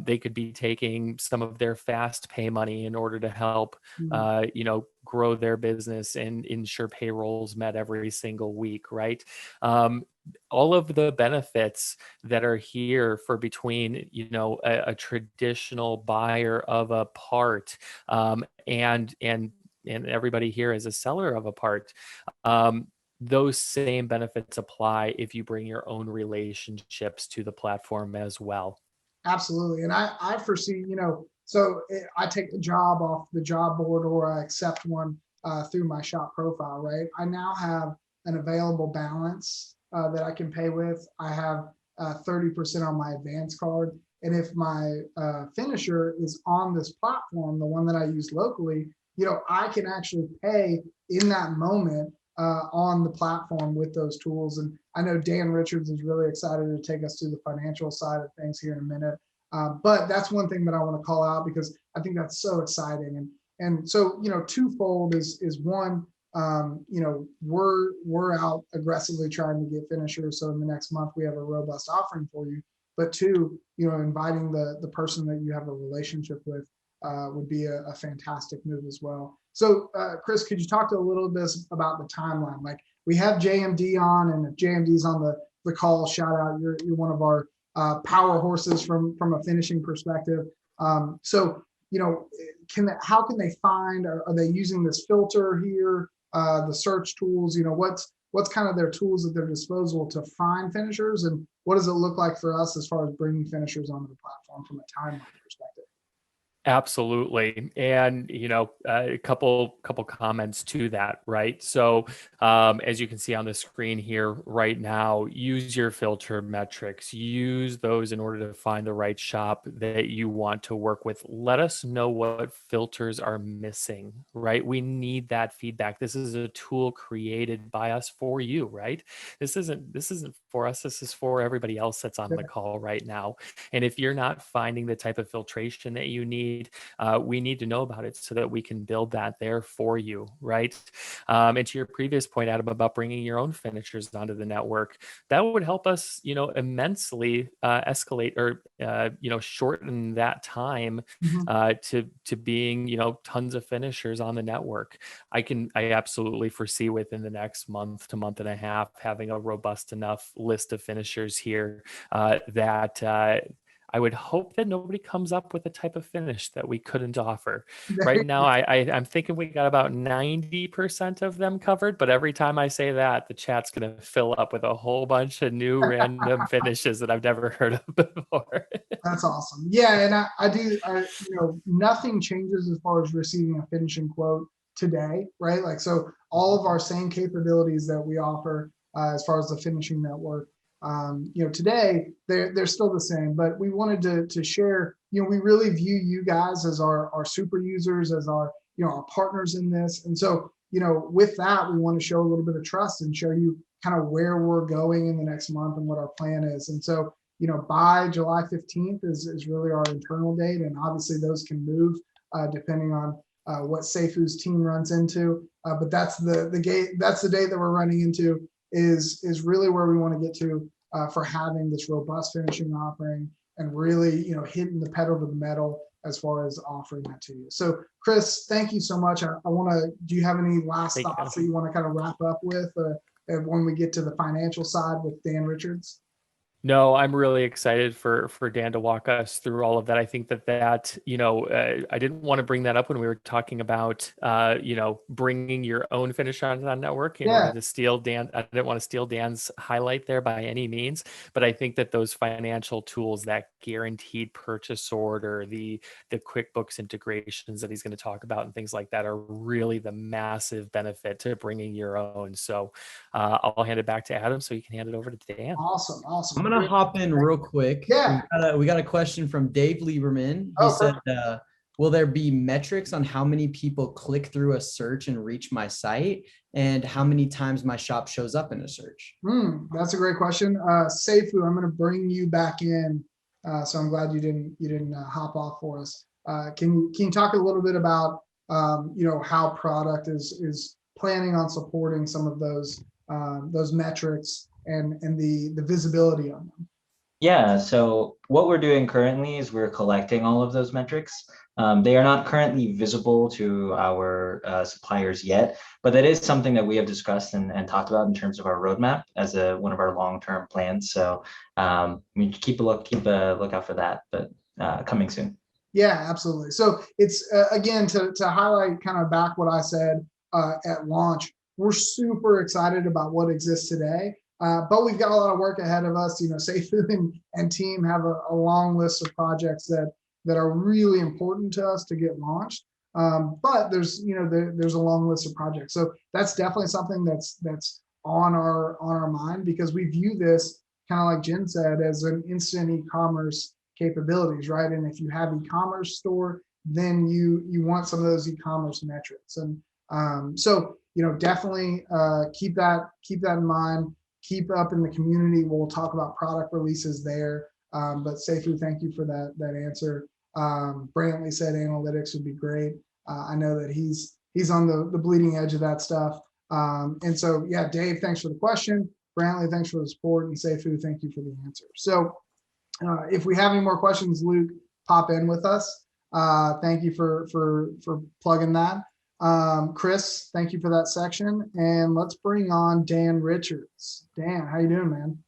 they could be taking some of their fast pay money in order to help grow their business and ensure payrolls met every single week, right? All of the benefits that are here for between a traditional buyer of a part and everybody here is a seller of a part. Those same benefits apply if you bring your own relationships to the platform as well. Absolutely. And I foresee, I take the job off the job board or I accept one through my shop profile, right? I now have an available balance that I can pay with. I have 30% on my advance card. And if my finisher is on this platform, the one that I use locally, I can actually pay in that moment on the platform with those tools. And I know Dan Richards is really excited to take us through the financial side of things here in a minute. But that's one thing that I want to call out because I think that's so exciting. And so, twofold is one, we're out aggressively trying to get finishers. So in the next month, we have a robust offering for you. But two, inviting the person that you have a relationship with would be a fantastic move as well. So Chris, could you talk a little bit about the timeline? Like we have JMD on, and if JMD's on the call, shout out, you're one of our power horses from a finishing perspective. So how can they find, are they using this filter here, the search tools, what's kind of their tools at their disposal to find finishers, and what does it look like for us as far as bringing finishers onto the platform from a timeline perspective? Absolutely. And, a couple comments to that, right? So as you can see on the screen here right now, use your filter metrics, use those in order to find the right shop that you want to work with. Let us know what filters are missing, right? We need that feedback. This is a tool created by us for you, right? This isn't for us. This is for everybody else that's on the call right now. And if you're not finding the type of filtration that you need, we need to know about it so that we can build that there for you, right? And to your previous point, Adam, about bringing your own finishers onto the network, that would help us, immensely escalate or, shorten that time to being, tons of finishers on the network. I absolutely foresee within the next month to month and a half having a robust enough list of finishers here that I would hope that nobody comes up with a type of finish that we couldn't offer. Right now, I'm thinking we got about 90% of them covered, but every time I say that, the chat's going to fill up with a whole bunch of new random finishes that I've never heard of before. That's awesome. Yeah, and nothing changes as far as receiving a finishing quote today, right? Like, so all of our same capabilities that we offer as far as the finishing network, today they're still the same, but we wanted to share, we really view you guys as our super users, as our partners in this. And so, with that, we want to show a little bit of trust and show you kind of where we're going in the next month and what our plan is. And so, by July 15th is really our internal date. And obviously those can move depending on what Seifu's team runs into. But that's the date that we're running into is really where we want to get to for having this robust finishing offering and really, hitting the pedal to the metal as far as offering that to you. So Chris, thank you so much. Do you have any last thoughts that you want to kind of wrap up with when we get to the financial side with Dan Richards? No, I'm really excited for Dan to walk us through all of that. I think that I didn't want to bring that up when we were talking about bringing your own finish onto that network. Yeah. I didn't want to steal Dan's highlight there by any means, but I think that those financial tools, that guaranteed purchase order, the QuickBooks integrations that he's going to talk about, and things like that, are really the massive benefit to bringing your own. So I'll hand it back to Adam so you can hand it over to Dan. Awesome. I'm gonna hop in real quick. Yeah. We got a question from Dave Lieberman. He said, will there be metrics on how many people click through a search and reach my site, and how many times my shop shows up in a search? That's a great question. Seifu, I'm going to bring you back in. So I'm glad you didn't hop off for us. Can you talk a little bit about how product is planning on supporting some of those metrics and the visibility on them? Yeah, so what we're doing currently is we're collecting all of those metrics. They are not currently visible to our suppliers yet, but that is something that we have discussed and talked about in terms of our roadmap as one of our long-term plans. So keep a lookout for that, but coming soon. Yeah, absolutely. So it's again, to highlight kind of back what I said at launch, we're super excited about what exists today. But we've got a lot of work ahead of us. Seifu and team have a long list of projects that are really important to us to get launched. But there's a long list of projects. So that's definitely something that's on our mind, because we view this, kind of like Jen said, as an instant e-commerce capabilities, right? And if you have e-commerce store, then you want some of those e-commerce metrics. And so definitely keep that in mind. Keep up in the community. We'll talk about product releases there. But Seifu, thank you for that answer. Brantley said analytics would be great. I know that he's on the bleeding edge of that stuff. And so, yeah, Dave, thanks for the question. Brantley, thanks for the support. And Seifu, thank you for the answer. So if we have any more questions, Luke, pop in with us. Thank you for plugging that. Chris, thank you for that section. And let's bring on Dan Richards. Dan, how you doing, man?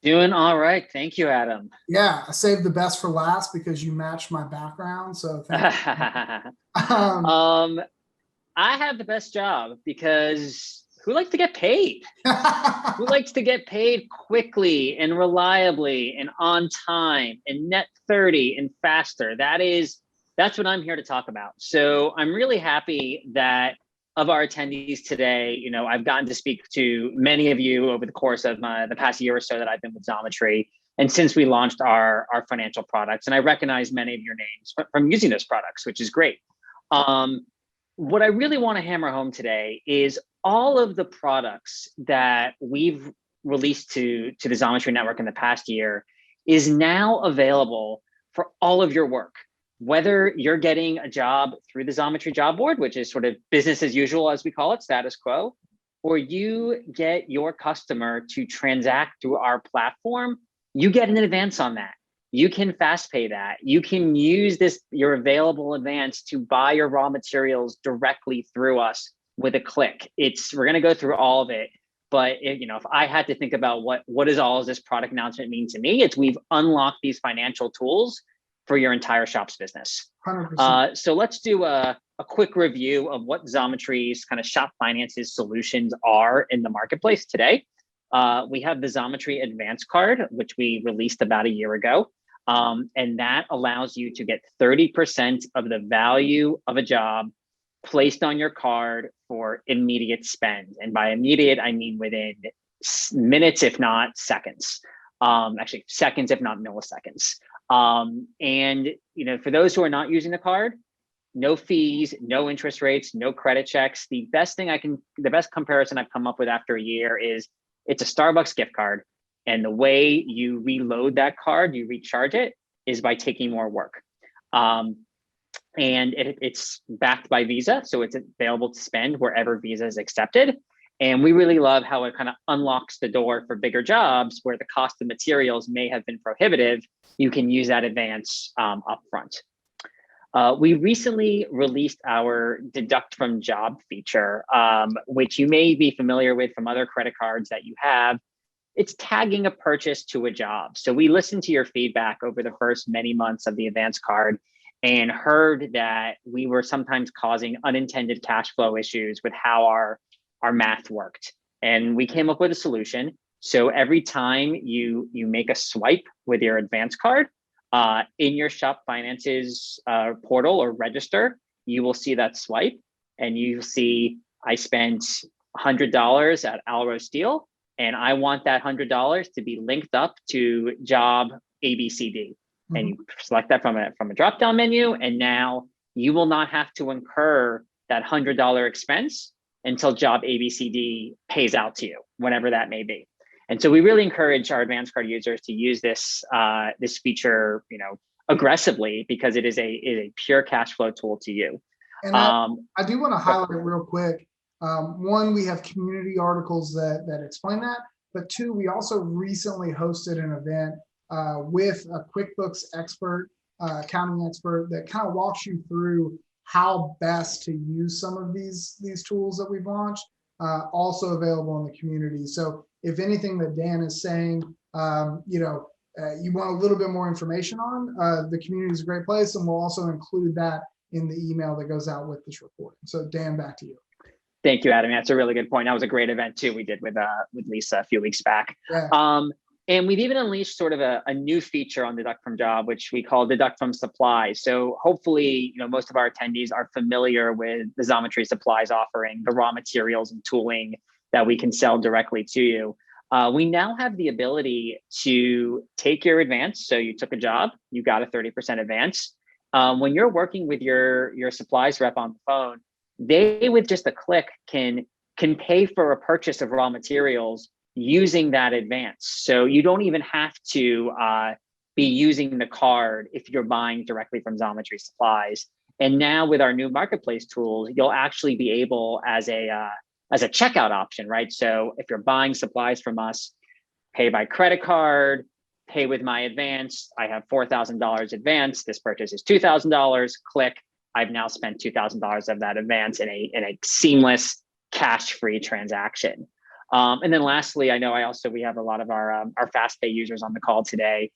Doing all right. Thank you, Adam. Yeah, I saved the best for last because you matched my background. So thank you. I have the best job because who likes to get paid? Who likes to get paid quickly and reliably and on time and net 30 and faster? That's what I'm here to talk about. So I'm really happy that of our attendees today, I've gotten to speak to many of you over the course of the past year or so that I've been with Zometry, and since we launched our financial products, and I recognize many of your names from using those products, which is great. What I really want to hammer home today is all of the products that we've released to the Zometry network in the past year is now available for all of your work. Whether you're getting a job through the Zometry job board, which is sort of business as usual, as we call it, status quo, or you get your customer to transact through our platform, you get an advance on that. You can fast pay that. You can use your available advance to buy your raw materials directly through us with a click. We're going to go through all of it. But if I had to think about what does all of this product announcement mean to me, it's we've unlocked these financial tools for your entire shop's business. 100%. So let's do a quick review of what Xometry's kind of shop finances solutions are in the marketplace today. We have the Xometry Advance Card, which we released about a year ago. And that allows you to get 30% of the value of a job placed on your card for immediate spend. And by immediate, I mean within minutes, if not seconds. Actually, seconds, if not milliseconds. And for those who are not using the card, no fees, no interest rates, no credit checks. The best comparison I've come up with after a year is it's a Starbucks gift card. And the way you reload that card, you recharge it, is by taking more work. And it's backed by Visa, so it's available to spend wherever Visa is accepted. And we really love how it kind of unlocks the door for bigger jobs where the cost of materials may have been prohibitive. You can use that advance upfront. We recently released our Deduct from Job feature, which you may be familiar with from other credit cards that you have. it's tagging a purchase to a job. So we listened to your feedback over the first many months of the advance card and heard that we were sometimes causing unintended cash flow issues with how our math worked. And we came up with a solution. So every time you make a swipe with your advance card in your Shop Finances portal or register, you will see that swipe and you see I spent $100 at Alro Steel, and I want that $100 to be linked up to job ABCD. And you select that from a drop-down menu, and now you will not have to incur that $100 expense until job ABCD pays out to you, whenever that may be. And so we really encourage our advanced card users to use this this feature, aggressively, because it is a pure cash flow tool to you. And I do want to highlight real quick. One, we have community articles that explain that, but two, we also recently hosted an event with a QuickBooks expert, accounting expert, that kind of walks you through how best to use some of these tools that we've launched, also available in the community. So if anything that Dan is saying, you want a little bit more information on, the community is a great place, and we'll also include that in the email that goes out with this recording. So Dan, back to you. Thank you, Adam. That's a really good point. That was a great event too. We did with Lisa a few weeks back. Yeah. And we've even unleashed sort of a new feature on Deduct from Job, which we call Deduct from Supplies. So hopefully, most of our attendees are familiar with the Zometry Supplies offering, the raw materials and tooling that we can sell directly to you. We now have the ability to take your advance. So you took a job, you got a 30% advance. When you're working with your supplies rep on the phone, they, with just a click, can pay for a purchase of raw materials using that advance. So you don't even have to be using the card if you're buying directly from Zometry Supplies. And now with our new marketplace tools, you'll actually be able, as a checkout option, right? So if you're buying supplies from us, pay by credit card, pay with my advance. I have $4,000 advance. This purchase is $2,000. Click. I've now spent $2,000 of that advance in a seamless cash-free transaction. And then lastly, I know we have a lot of our fast pay users on the call today.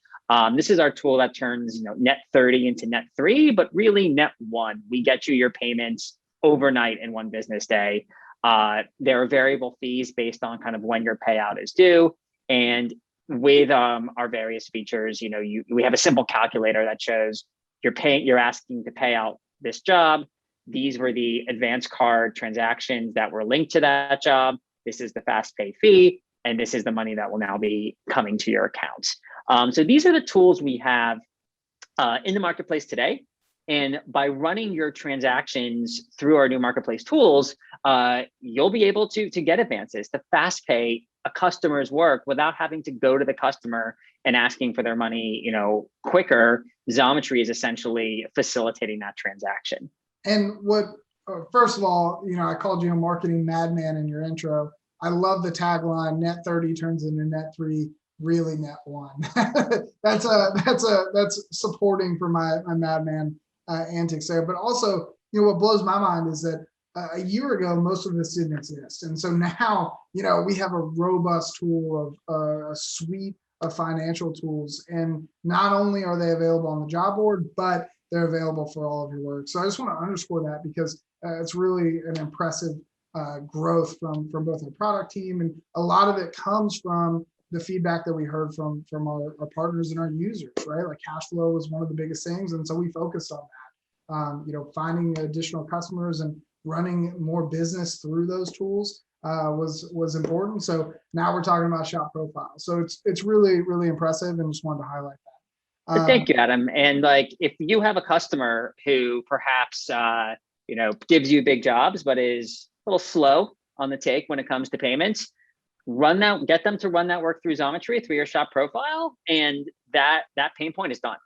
This is our tool that turns net 30 into net 3, but really net 1. We get you your payments overnight in one business day. There are variable fees based on kind of when your payout is due. And with our various features, we have a simple calculator that shows you're asking to pay out this job. These were the advance card transactions that were linked to that job. This is the fast pay fee, and this is the money that will now be coming to your account. So these are the tools we have in the marketplace today. And by running your transactions through our new marketplace tools, you'll be able to get advances, to fast pay a customer's work without having to go to the customer and asking for their money, quicker. Zometry is essentially facilitating that transaction. And first of all, I called you a marketing madman in your intro. I love the tagline, net 30 turns into net 3, really net 1. that's supporting for my madman antics there. But also, what blows my mind is that a year ago, most of this didn't exist. And so now, we have a robust tool of a suite of financial tools. And not only are they available on the job board, but they're available for all of your work. So I just want to underscore that, because it's really an impressive growth from both our product team. And a lot of it comes from the feedback that we heard from our partners and our users, right? Like cash flow was one of the biggest things. And so we focused on that. Finding additional customers and running more business through those tools was important. So now we're talking about shop profiles. So it's really, really impressive, and just wanted to highlight that. Thank you, Adam. And if you have a customer who perhaps gives you big jobs but is a little slow on the take when it comes to payments, get them to run that work through Zometry, through your shop profile, and that pain point is done.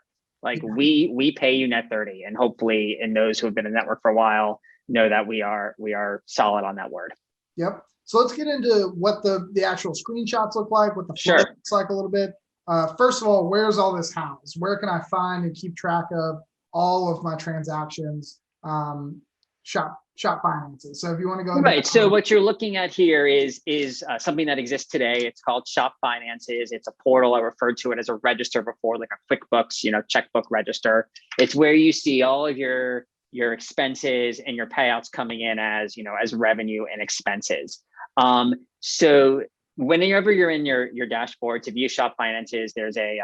We pay you net 30, and hopefully, and those who have been in the network for a while know that we are solid on that word. Yep. So let's get into what the actual screenshots look like, what the flow looks like a little bit. First of all, where's all this housed? Where can I find and keep track of all of my transactions? shop finances. So if you want to go into Right. So what you're looking at here is something that exists today. It's called Shop Finances. It's a portal. I referred to it as a register before, like a QuickBooks, checkbook register. It's where you see all of your expenses and your payouts coming in as revenue and expenses. So whenever you're in your dashboard to view Shop Finances, there's a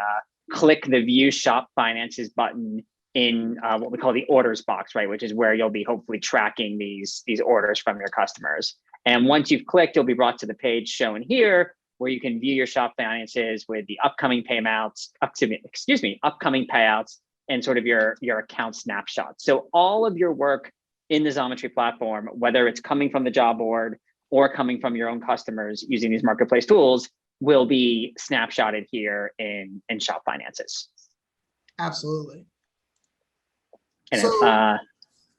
click the View Shop Finances button in what we call the orders box, right? Which is where you'll be hopefully tracking these orders from your customers. And once you've clicked, you'll be brought to the page shown here where you can view your Shop Finances with the upcoming upcoming payouts and sort of your account snapshot. So all of your work in the Zometry platform, whether it's coming from the job board or coming from your own customers using these marketplace tools, will be snapshotted here in Shop Finances. Absolutely. And so go ahead,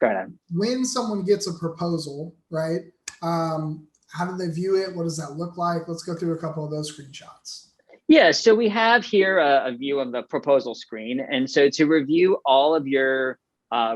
Adam. When someone gets a proposal, right? How do they view it? What does that look like? Let's go through a couple of those screenshots. Yeah, so we have here a view of the proposal screen. And so to review all of your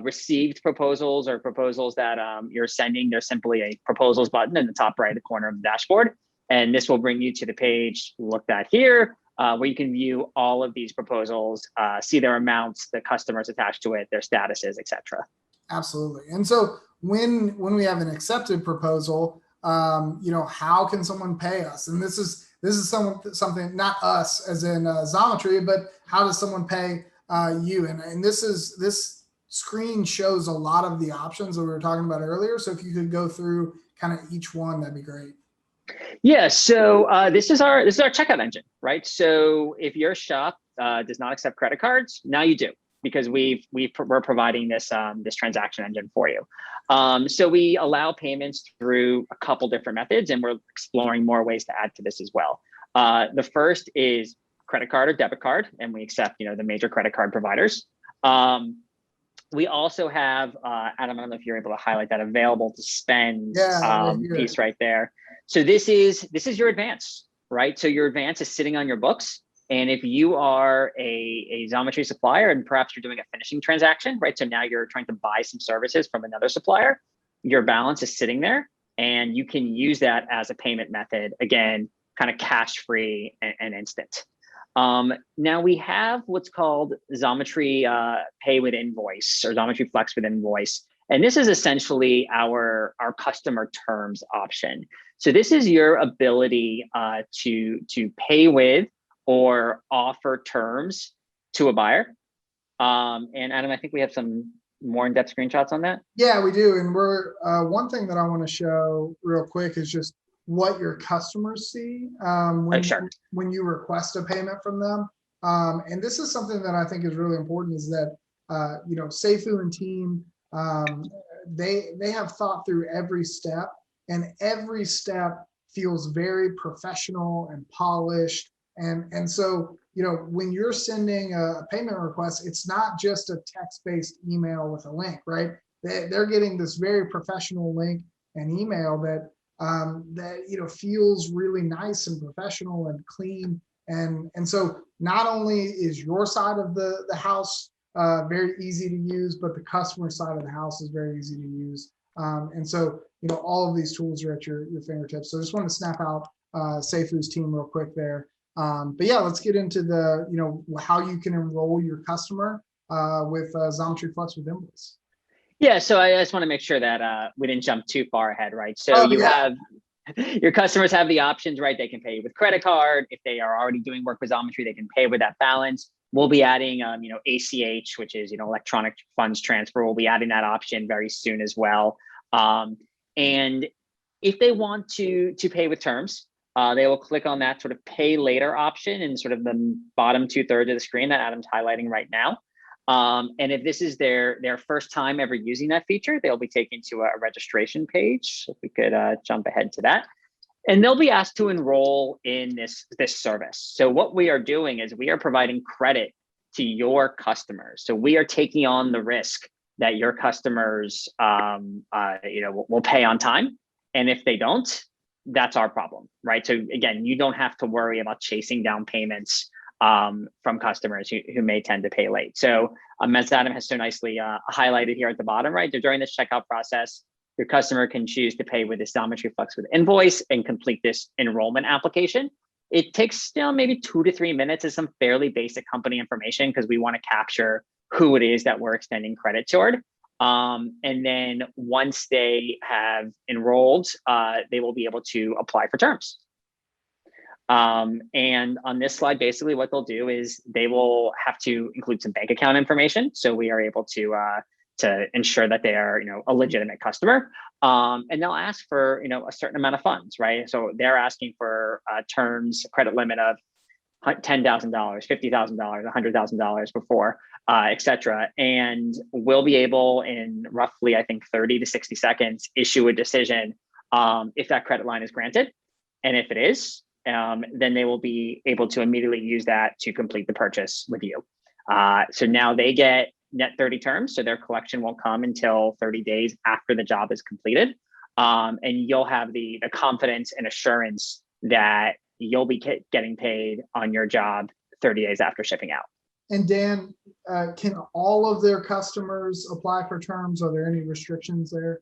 received proposals or proposals that you're sending, there's simply a proposals button in the top right corner of the dashboard. And this will bring you to the page looked at here, where you can view all of these proposals, see their amounts, the customers attached to it, their statuses, etc. Absolutely. And so when we have an accepted proposal, how can someone pay us? And this is something, not us as in Zometry, but how does someone pay you? And this screen shows a lot of the options that we were talking about earlier. So if you could go through kind of each one, that'd be great. Yeah, so this is our checkout engine, right? So if your shop does not accept credit cards, now you do, because we're providing this transaction engine for you. So we allow payments through a couple different methods, and we're exploring more ways to add to this as well. The first is credit card or debit card, and we accept the major credit card providers. We also have Adam, I don't know if you're able to highlight that available to spend piece right there. So this is your advance, right? So your advance is sitting on your books. And if you are a Zometry supplier and perhaps you're doing a finishing transaction, right? So now you're trying to buy some services from another supplier, your balance is sitting there and you can use that as a payment method, again, kind of cash free and instant. Now we have what's called Zometry Pay with Invoice or Zometry Flex with Invoice. And this is essentially our customer terms option. So this is your ability to pay with or offer terms to a buyer. And Adam, I think we have some more in-depth screenshots on that. Yeah, we do. And we're one thing that I want to show real quick is just what your customers see when you request a payment from them. And this is something that I think is really important is that, Seifu and team, they have thought through every step, and every step feels very professional and polished. And so, when you're sending a payment request, it's not just a text-based email with a link, right? They're getting this very professional link and email that feels really nice and professional and clean. And so not only is your side of the house very easy to use, but the customer side of the house is very easy to use. And so, all of these tools are at your fingertips. So I just want to snap out Seifu's team real quick there. But yeah, let's get into the, how you can enroll your customer with Zometry Flex with Invoice. Yeah, so I just want to make sure that we didn't jump too far ahead, right? So have your customers have the options, right? They can pay with credit card. If they are already doing work with Zometry, they can pay with that balance. We'll be adding, ACH, which is, electronic funds transfer. We'll be adding that option very soon as well. And if they want to pay with terms, they will click on that sort of pay later option in sort of the bottom 2/3 of the screen that Adam's highlighting right now. And if this is their first time ever using that feature, they'll be taken to a registration page. If we could jump ahead to that. And they'll be asked to enroll in this service. So what we are doing is we are providing credit to your customers. So we are taking on the risk that your customers will pay on time. And if they don't, that's our problem, right? So again, you don't have to worry about chasing down payments from customers who may tend to pay late. So as Adam has so nicely highlighted here at the bottom, right, during this checkout process, your customer can choose to pay with the Zometry Flex with Invoice and complete this enrollment application. It takes maybe 2 to 3 minutes of some fairly basic company information because we want to capture who it is that we're extending credit toward. And then once they have enrolled, they will be able to apply for terms. And on this slide, basically what they'll do is they will have to include some bank account information. So we are able to ensure that they are, a legitimate customer. And they'll ask for, a certain amount of funds, right? So they're asking for terms, credit limit of $10,000, $50,000, $100,000 before, et cetera. And we'll be able in roughly, I think, 30 to 60 seconds, issue a decision if that credit line is granted. And if it is, then they will be able to immediately use that to complete the purchase with you. So now they get net 30 terms, so their collection won't come until 30 days after the job is completed. And you'll have the confidence and assurance that you'll be getting paid on your job 30 days after shipping out. And Dan, can all of their customers apply for terms? Are there any restrictions there?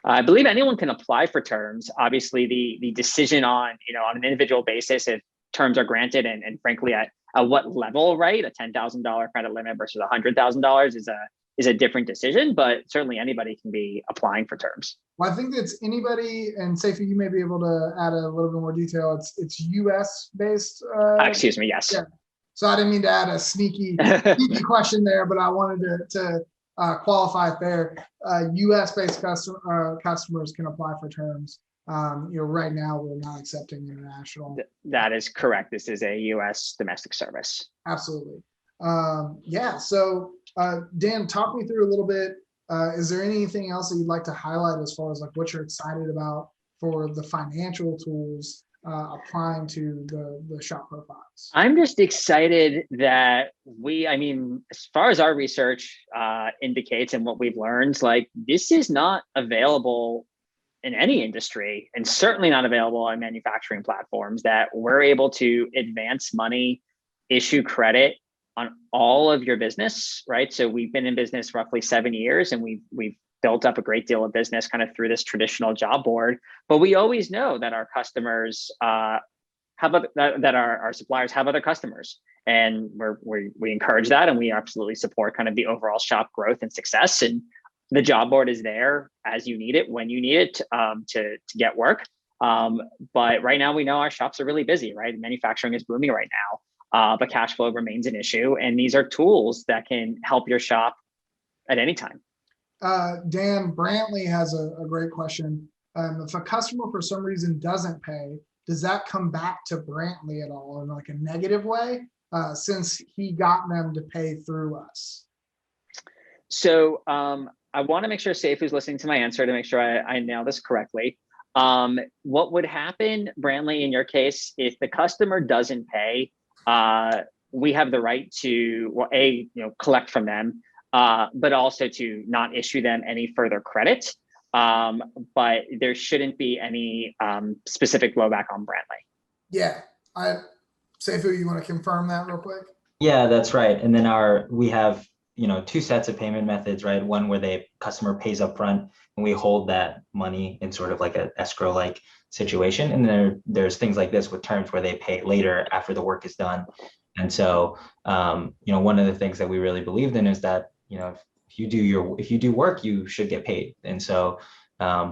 I believe anyone can apply for terms. Obviously, the decision on an individual basis if terms are granted and frankly at what level, right? A $10,000 credit limit versus $100,000 is a different decision, but certainly anybody can be applying for terms. Well, I think that's anybody, and Seifu, you may be able to add a little bit more detail. It's US based. Excuse me, yes. Yeah. So I didn't mean to add a sneaky question there, but I wanted to qualify it there. US based customers can apply for terms. Right now we're not accepting international. That is correct. This is a US domestic service. Absolutely. Yeah. So Dan, talk me through a little bit. Is there anything else that you'd like to highlight as far as like what you're excited about for the financial tools applying to the shop profiles? I'm just excited that as far as our research indicates and what we've learned, like this is not available in any industry and certainly not available on manufacturing platforms, that we're able to advance money, issue credit on all of your business, right? So we've been in business roughly 7 years and we've built up a great deal of business kind of through this traditional job board, but we always know that our customers our suppliers have other customers, and we encourage that, and we absolutely support kind of the overall shop growth and success. And the job board is there as you need it, when you need it to get work. But right now we know our shops are really busy, right? Manufacturing is booming right now, but cash flow remains an issue, and these are tools that can help your shop at any time. Dan, Brantley has a great question. If a customer for some reason doesn't pay, does that come back to Brantley at all in like a negative way, since he got them to pay through us? So I want to make sure Seifu's listening to my answer to make sure I nail this correctly. What would happen, Brantley, in your case, if the customer doesn't pay, we have the right to, collect from them, but also to not issue them any further credit. But there shouldn't be any specific blowback on Brantley. Yeah. Seifu, you want to confirm that real quick? Yeah, that's right. And then we have, 2 sets of payment methods, right? One where the customer pays up front and we hold that money in sort of like an escrow-like situation. And there's things like this with terms where they pay later after the work is done. And so, one of the things that we really believed in is that, if you do work, you should get paid. And so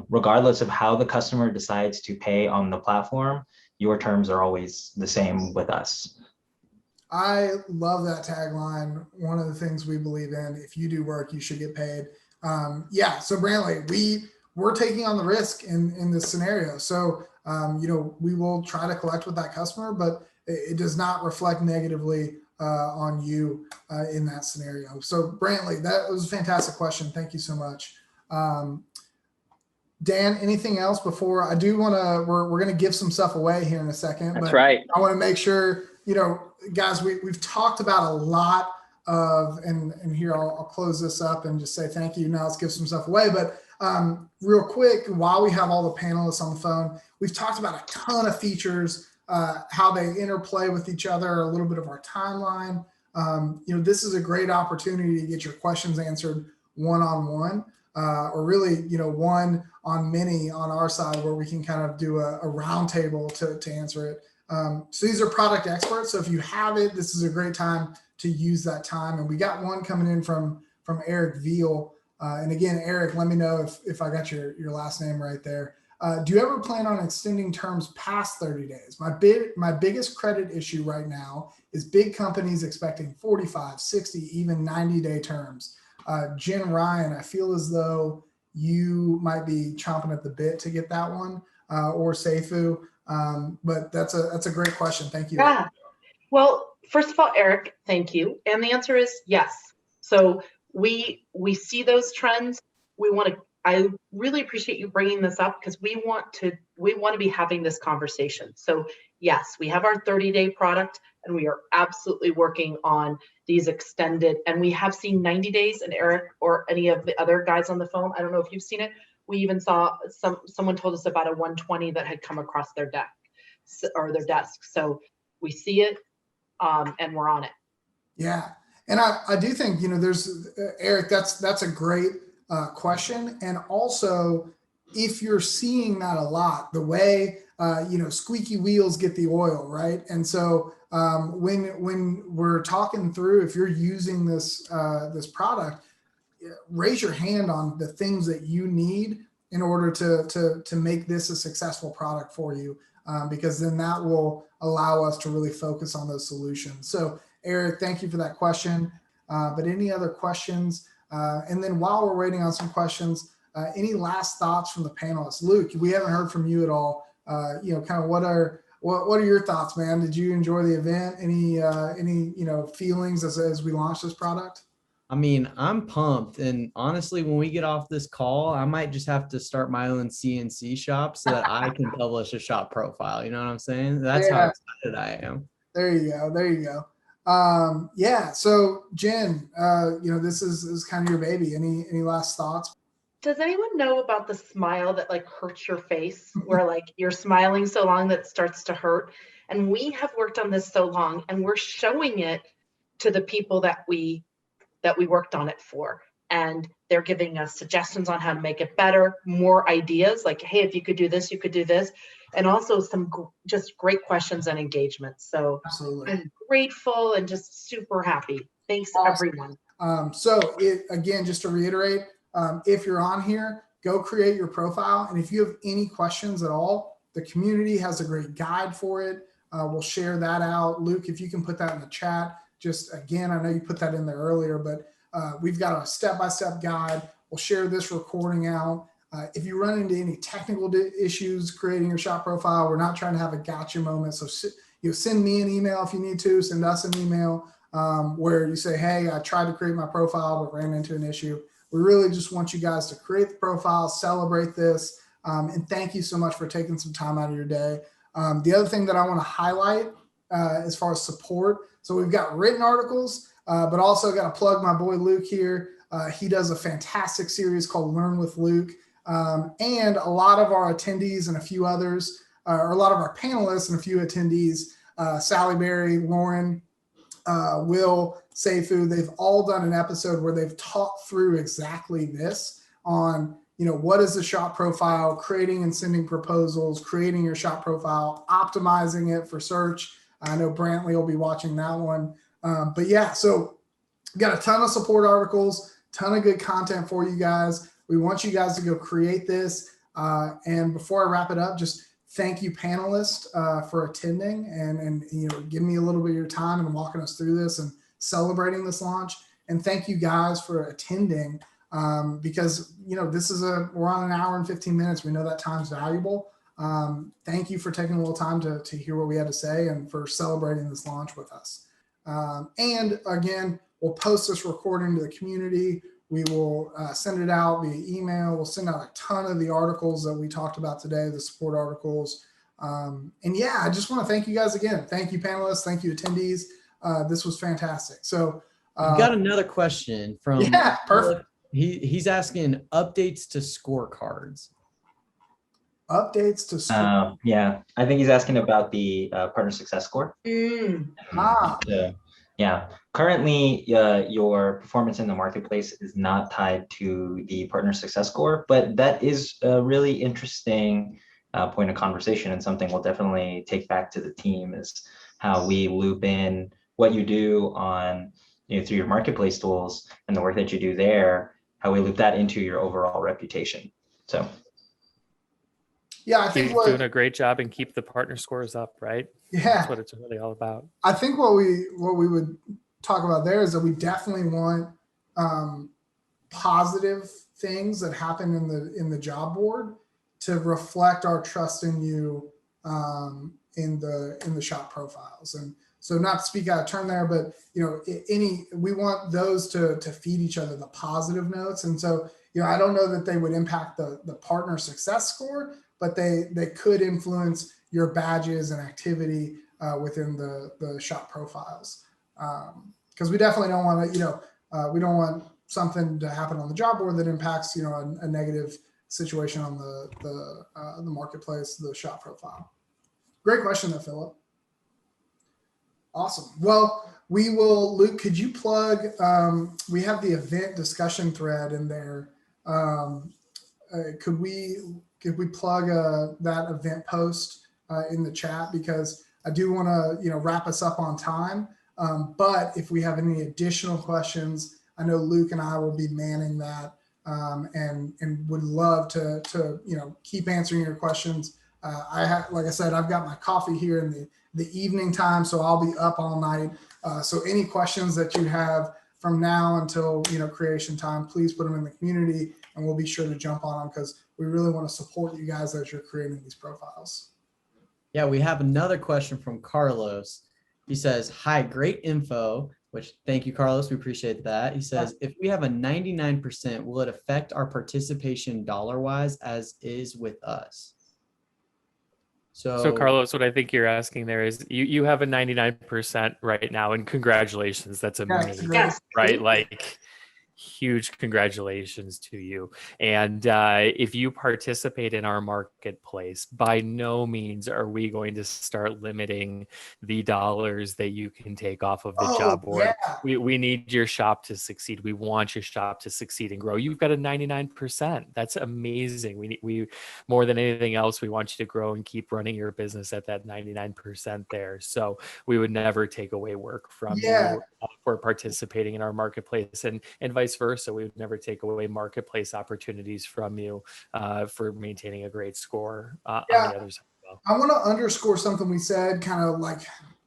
regardless of how the customer decides to pay on the platform, your terms are always the same with us. I love that tagline. One of the things we believe in: if you do work, you should get paid. Yeah. So Brantley, we're taking on the risk in this scenario. So, we will try to collect with that customer, but it does not reflect negatively on you in that scenario. So Brantley, that was a fantastic question. Thank you so much. Dan, anything else before I do want to, we're going to give some stuff away here in a second. That's right. I want to make sure, guys, we've talked about a lot of, and here I'll close this up and just say thank you. Now let's give some stuff away. But real quick, while we have all the panelists on the phone, we've talked about a ton of features how they interplay with each other, a little bit of our timeline. This is a great opportunity to get your questions answered one-on-one, or really, one on many on our side, where we can kind of do a roundtable to answer it. So these are product experts. So if you have it, this is a great time to use that time. And we got one coming in from Eric Veal. And again, Eric, let me know if I got your last name right there. Do you ever plan on extending terms past 30 days? My biggest credit issue right now is big companies expecting 45, 60, even 90-day terms. Jen Ryan, I feel as though you might be chomping at the bit to get that one, or Seifu. But that's a great question. Thank you. Yeah. Well, first of all, Eric, thank you. And the answer is yes. So we see those trends. I really appreciate you bringing this up, because we want to be having this conversation. So yes, we have our 30-day product, and we are absolutely working on these extended, and we have seen 90 days, and Eric or any of the other guys on the phone, I don't know if you've seen it. We even saw someone told us about a 120 that had come across their deck or their desk. So we see it, and we're on it. Yeah. And I do think, there's Eric, that's a great question. And also, if you're seeing that a lot, the way, squeaky wheels get the oil, right? And so when we're talking through, if you're using this product, raise your hand on the things that you need in order to make this a successful product for you, because then that will allow us to really focus on those solutions. So Eric, thank you for that question. But any other questions? And then while we're waiting on some questions, any last thoughts from the panelists? Luke, we haven't heard from you at all. Kind of what are your thoughts, man? Did you enjoy the event? Any feelings as we launch this product? I mean, I'm pumped. And honestly, when we get off this call, I might just have to start my own CNC shop so that I can publish a shop profile. You know what I'm saying? That's how excited I am. There you go. Yeah. So Jen, this is kind of your baby. Any last thoughts? Does anyone know about the smile that like hurts your face, where like you're smiling so long that it starts to hurt? And we have worked on this so long, and we're showing it to the people that we worked on it for. And they're giving us suggestions on how to make it better, more ideas like, hey, if you could do this, you could do this. And also some just great questions and engagement. So absolutely, I'm grateful and just super happy. Thanks, awesome. Everyone. Again, just to reiterate, if you're on here, go create your profile. And if you have any questions at all, the community has a great guide for it. We'll share that out. Luke, if you can put that in the chat. Just again, I know you put that in there earlier, but we've got a step-by-step guide. We'll share this recording out. If you run into any technical issues creating your shop profile, we're not trying to have a gotcha moment. So send me an email if you need to. Send us an email where you say, hey, I tried to create my profile but ran into an issue. We really just want you guys to create the profile, celebrate this, and thank you so much for taking some time out of your day. The other thing that I want to highlight as far as support, so we've got written articles, but also got to plug my boy Luke here. He does a fantastic series called Learn with Luke. And a lot of our attendees and a few others, or a lot of our panelists and a few attendees, Sally Berry, Lauren, Will, Seifu, they've all done an episode where they've talked through exactly this on, what is the shop profile, creating and sending proposals, creating your shop profile, optimizing it for search. I know Brantley will be watching that one. But yeah, so got a ton of support articles, ton of good content for you guys. We want you guys to go create this. And before I wrap it up, just thank you, panelists, for attending and giving me a little bit of your time and walking us through this and celebrating this launch. And thank you guys for attending because, we're on an hour and 15 minutes. We know that time's valuable. Thank you for taking a little time to hear what we had to say and for celebrating this launch with us. And again, we'll post this recording to the community. We will send it out via email. We'll send out a ton of the articles that we talked about today, the support articles. And yeah, I just want to thank you guys again. Thank you, panelists. Thank you, attendees. This was fantastic. So we got another question from perfect. He's asking updates to scorecards. Updates to score. Yeah, I think he's asking about the partner success score. Ah, Yeah, currently your performance in the marketplace is not tied to the partner success score, but that is a really interesting point of conversation, and something we'll definitely take back to the team, is how we loop in what you do on, through your marketplace tools and the work that you do there, how we loop that into your overall reputation. So yeah, I think Keep doing a great job and keep the partner scores up, right? That's what it's really all about. I think what we would talk about there is that we definitely want positive things that happen in the job board to reflect our trust in you in the shop profiles. And so, not to speak out of turn there, but we want those to feed each other the positive notes. And so, I don't know that they would impact the partner success score, but they could influence your badges and activity within the shop profiles. Because we definitely don't want to, we don't want something to happen on the job board that impacts, a negative situation on the marketplace, the shop profile. Great question though, Philip. Awesome. Well, we will, Luke, could you plug, we have the event discussion thread in there. Could we plug that event post in the chat, because I do want to wrap us up on time. But if we have any additional questions, I know Luke and I will be manning that, and would love to keep answering your questions. Like I said, I've got my coffee here in the evening time, so I'll be up all night. So any questions that you have from now until creation time, please put them in the community, and we'll be sure to jump on them, because we really want to support you guys as you're creating these profiles. Yeah, we have another question from Carlos. He says, hi, great info, which thank you, Carlos. We appreciate that. He says, if we have a 99%, will it affect our participation dollar-wise as is with us? So Carlos, what I think you're asking there is you have a 99% right now, and congratulations. That's amazing, Yes. right? Like, huge congratulations to you. And if you participate in our marketplace, by no means are we going to start limiting the dollars that you can take off of the job board. Yeah. We need your shop to succeed. We want your shop to succeed and grow. You've got a 99%. That's amazing. We more than anything else, we want you to grow and keep running your business at that 99% there. So we would never take away work from you for participating in our marketplace, and vice versa. We would never take away marketplace opportunities from you for maintaining a great score on the other side. Well, I want to underscore something we said, kind of like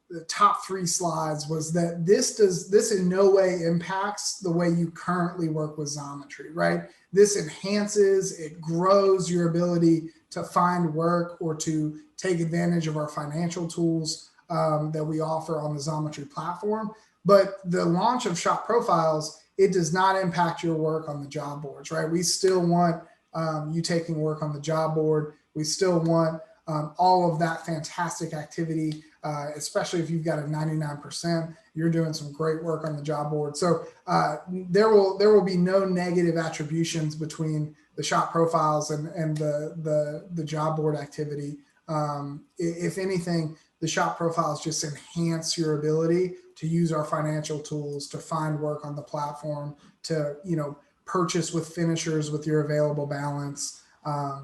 the top 3 slides, was that this in no way impacts the way you currently work with Zometry, right? This enhances, it grows your ability to find work or to take advantage of our financial tools that we offer on the Zometry platform. But the launch of shop profiles, it does not impact your work on the job boards, right? We still want you taking work on the job board. We still want all of that fantastic activity, especially if you've got a 99%. You're doing some great work on the job board. So there will be no negative attributions between the shop profiles and the job board activity. If anything, the shop profiles just enhance your ability to use our financial tools to find work on the platform, to purchase with finishers with your available balance.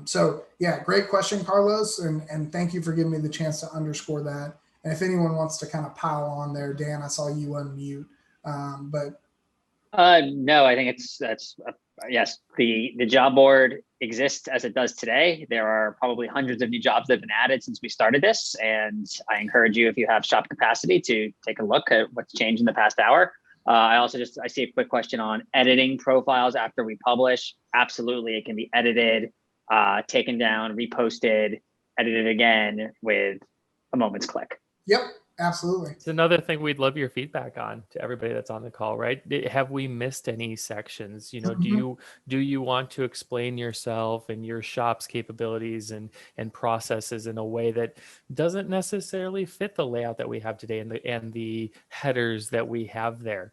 So yeah, great question, Carlos, and thank you for giving me the chance to underscore that. And if anyone wants to kind of pile on there, Dan, I saw you unmute, but no, I think yes, the job board exists as it does today. There are probably hundreds of new jobs that have been added since we started this. And I encourage you, if you have shop capacity, to take a look at what's changed in the past hour. I see a quick question on editing profiles after we publish. Absolutely, it can be edited, taken down, reposted, edited again with a moment's click. Yep. Absolutely. It's another thing we'd love your feedback on, to everybody that's on the call, right? Have we missed any sections? Do you want to explain yourself and your shop's capabilities and processes in a way that doesn't necessarily fit the layout that we have today and the headers that we have there?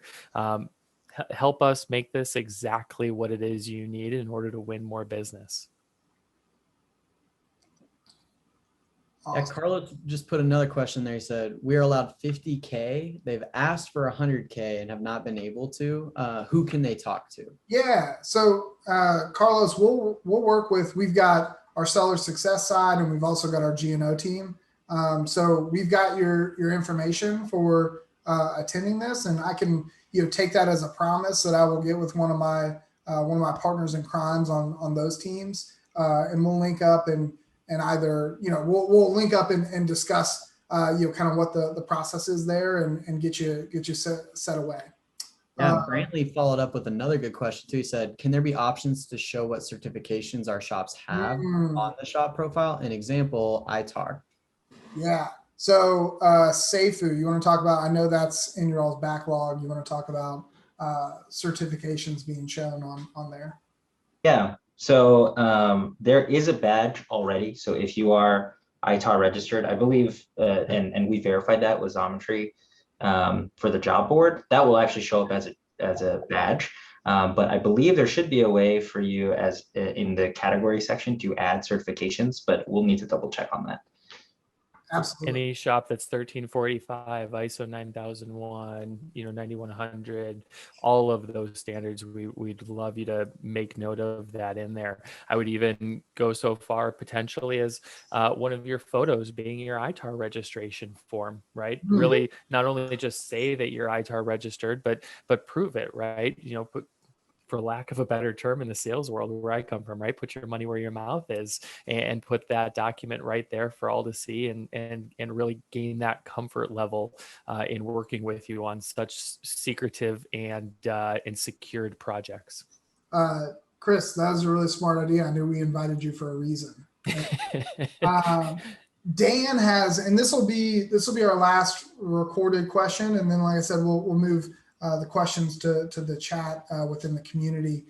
Help us make this exactly what it is you need in order to win more business. Yeah, Carlos just put another question there. He said, we are allowed 50K. They've asked for 100K and have not been able to. Who can they talk to? Yeah. So Carlos, we'll work with, we've got our seller success side, and we've also got our G&O team. So we've got your information for attending this, and I can take that as a promise that I will get with one of my partners in crimes on those teams, and we'll link up and either we'll link up and discuss kind of what the process is there, and get you set away. Yeah, Brantley followed up with another good question too. He said, can there be options to show what certifications our shops have on the shop profile? An example, ITAR. Yeah. So Seifu, you want to talk about, I know that's in your all's backlog. You want to talk about certifications being shown on there? Yeah. So there is a badge already. So if you are ITAR registered, I believe, and we verified that with Zometry for the job board, that will actually show up as a badge. But I believe there should be a way for you as in the category section to add certifications, but we'll need to double check on that. Absolutely. Any shop that's 1345, ISO 9001, 9100, all of those standards, we'd love you to make note of that in there. I would even go so far potentially as one of your photos being your ITAR registration form, right? Really, not only just say that you're ITAR registered, but prove it, right? For lack of a better term in the sales world where I come from, right? Put your money where your mouth is, and put that document right there for all to see, and really gain that comfort level in working with you on such secretive and secured projects. Chris, that was a really smart idea. I knew we invited you for a reason. Dan has, and this will be our last recorded question, and then, like I said, we'll move the questions to the chat within the community.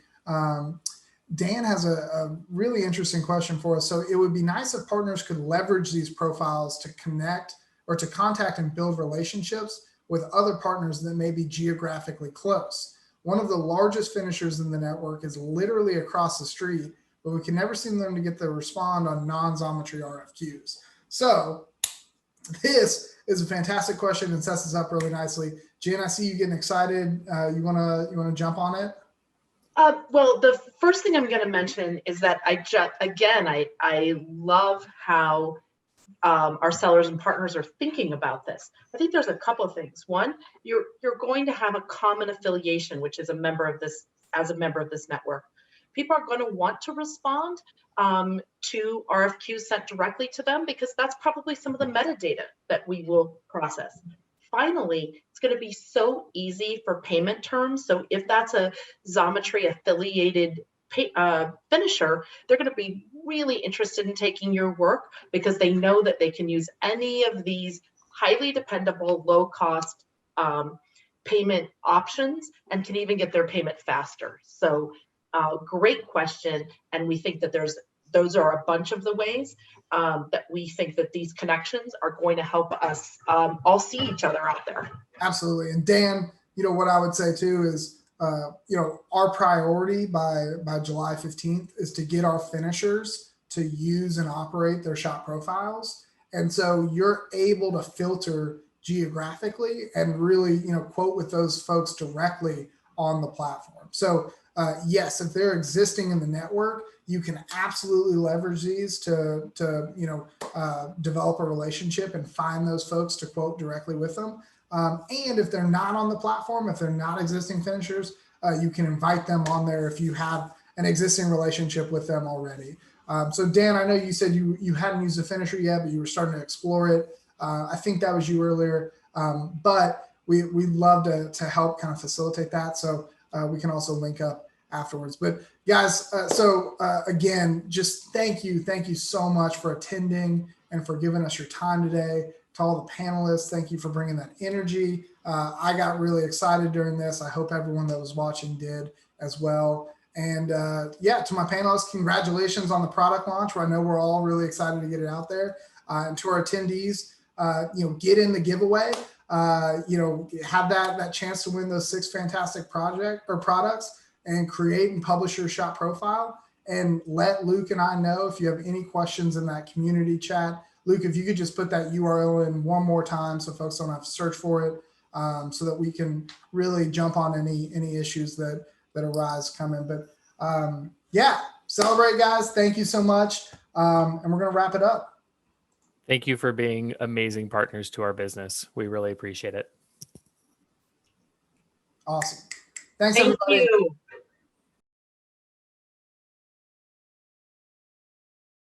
Dan has a really interesting question for us. So it would be nice if partners could leverage these profiles to connect or to contact and build relationships with other partners that may be geographically close. One of the largest finishers in the network is literally across the street, but we can never seem them to get the respond on non-Zometry RFQs. So this is a fantastic question and sets us up really nicely. Jen, I see you getting excited. You wanna jump on it? Well, the first thing I'm going to mention is that I love how our sellers and partners are thinking about this. I think there's a couple of things. One, you're going to have a common affiliation, which is a member of this network. People are going to want to respond to RFQs sent directly to them, because that's probably some of the metadata that we will process. Finally, it's going to be so easy for payment terms. So if that's a Zometry affiliated finisher, they're going to be really interested in taking your work, because they know that they can use any of these highly dependable, low cost payment options, and can even get their payment faster. So great question. And we think that those are a bunch of the ways that we think that these connections are going to help us all see each other out there. Absolutely. And Dan, what I would say too is, our priority by July 15th is to get our finishers to use and operate their shop profiles. And so you're able to filter geographically and really, quote with those folks directly on the platform. So yes, if they're existing in the network, you can absolutely leverage these to develop a relationship and find those folks to quote directly with them. And if they're not on the platform, if they're not existing finishers, you can invite them on there if you have an existing relationship with them already. So Dan, I know you said you hadn't used a finisher yet, but you were starting to explore it. I think that was you earlier, but we'd love to help kind of facilitate that. So we can also link up afterwards. But guys, again, just thank you so much for attending and for giving us your time today. To all the panelists, thank you for bringing that energy. I got really excited during this. I hope everyone that was watching did as well. And to my panelists, congratulations on the product launch. I know we're all really excited to get it out there. And to our attendees, get in the giveaway. Have that chance to win those 6 fantastic products and create and publish your shop profile. And let Luke and I know if you have any questions in that community chat. Luke, if you could just put that URL in one more time so folks don't have to search for it, so that we can really jump on any issues that arise coming. But yeah, celebrate, guys. Thank you so much. And we're going to wrap it up. Thank you for being amazing partners to our business. We really appreciate it. Awesome. Thanks, Thank everybody. you.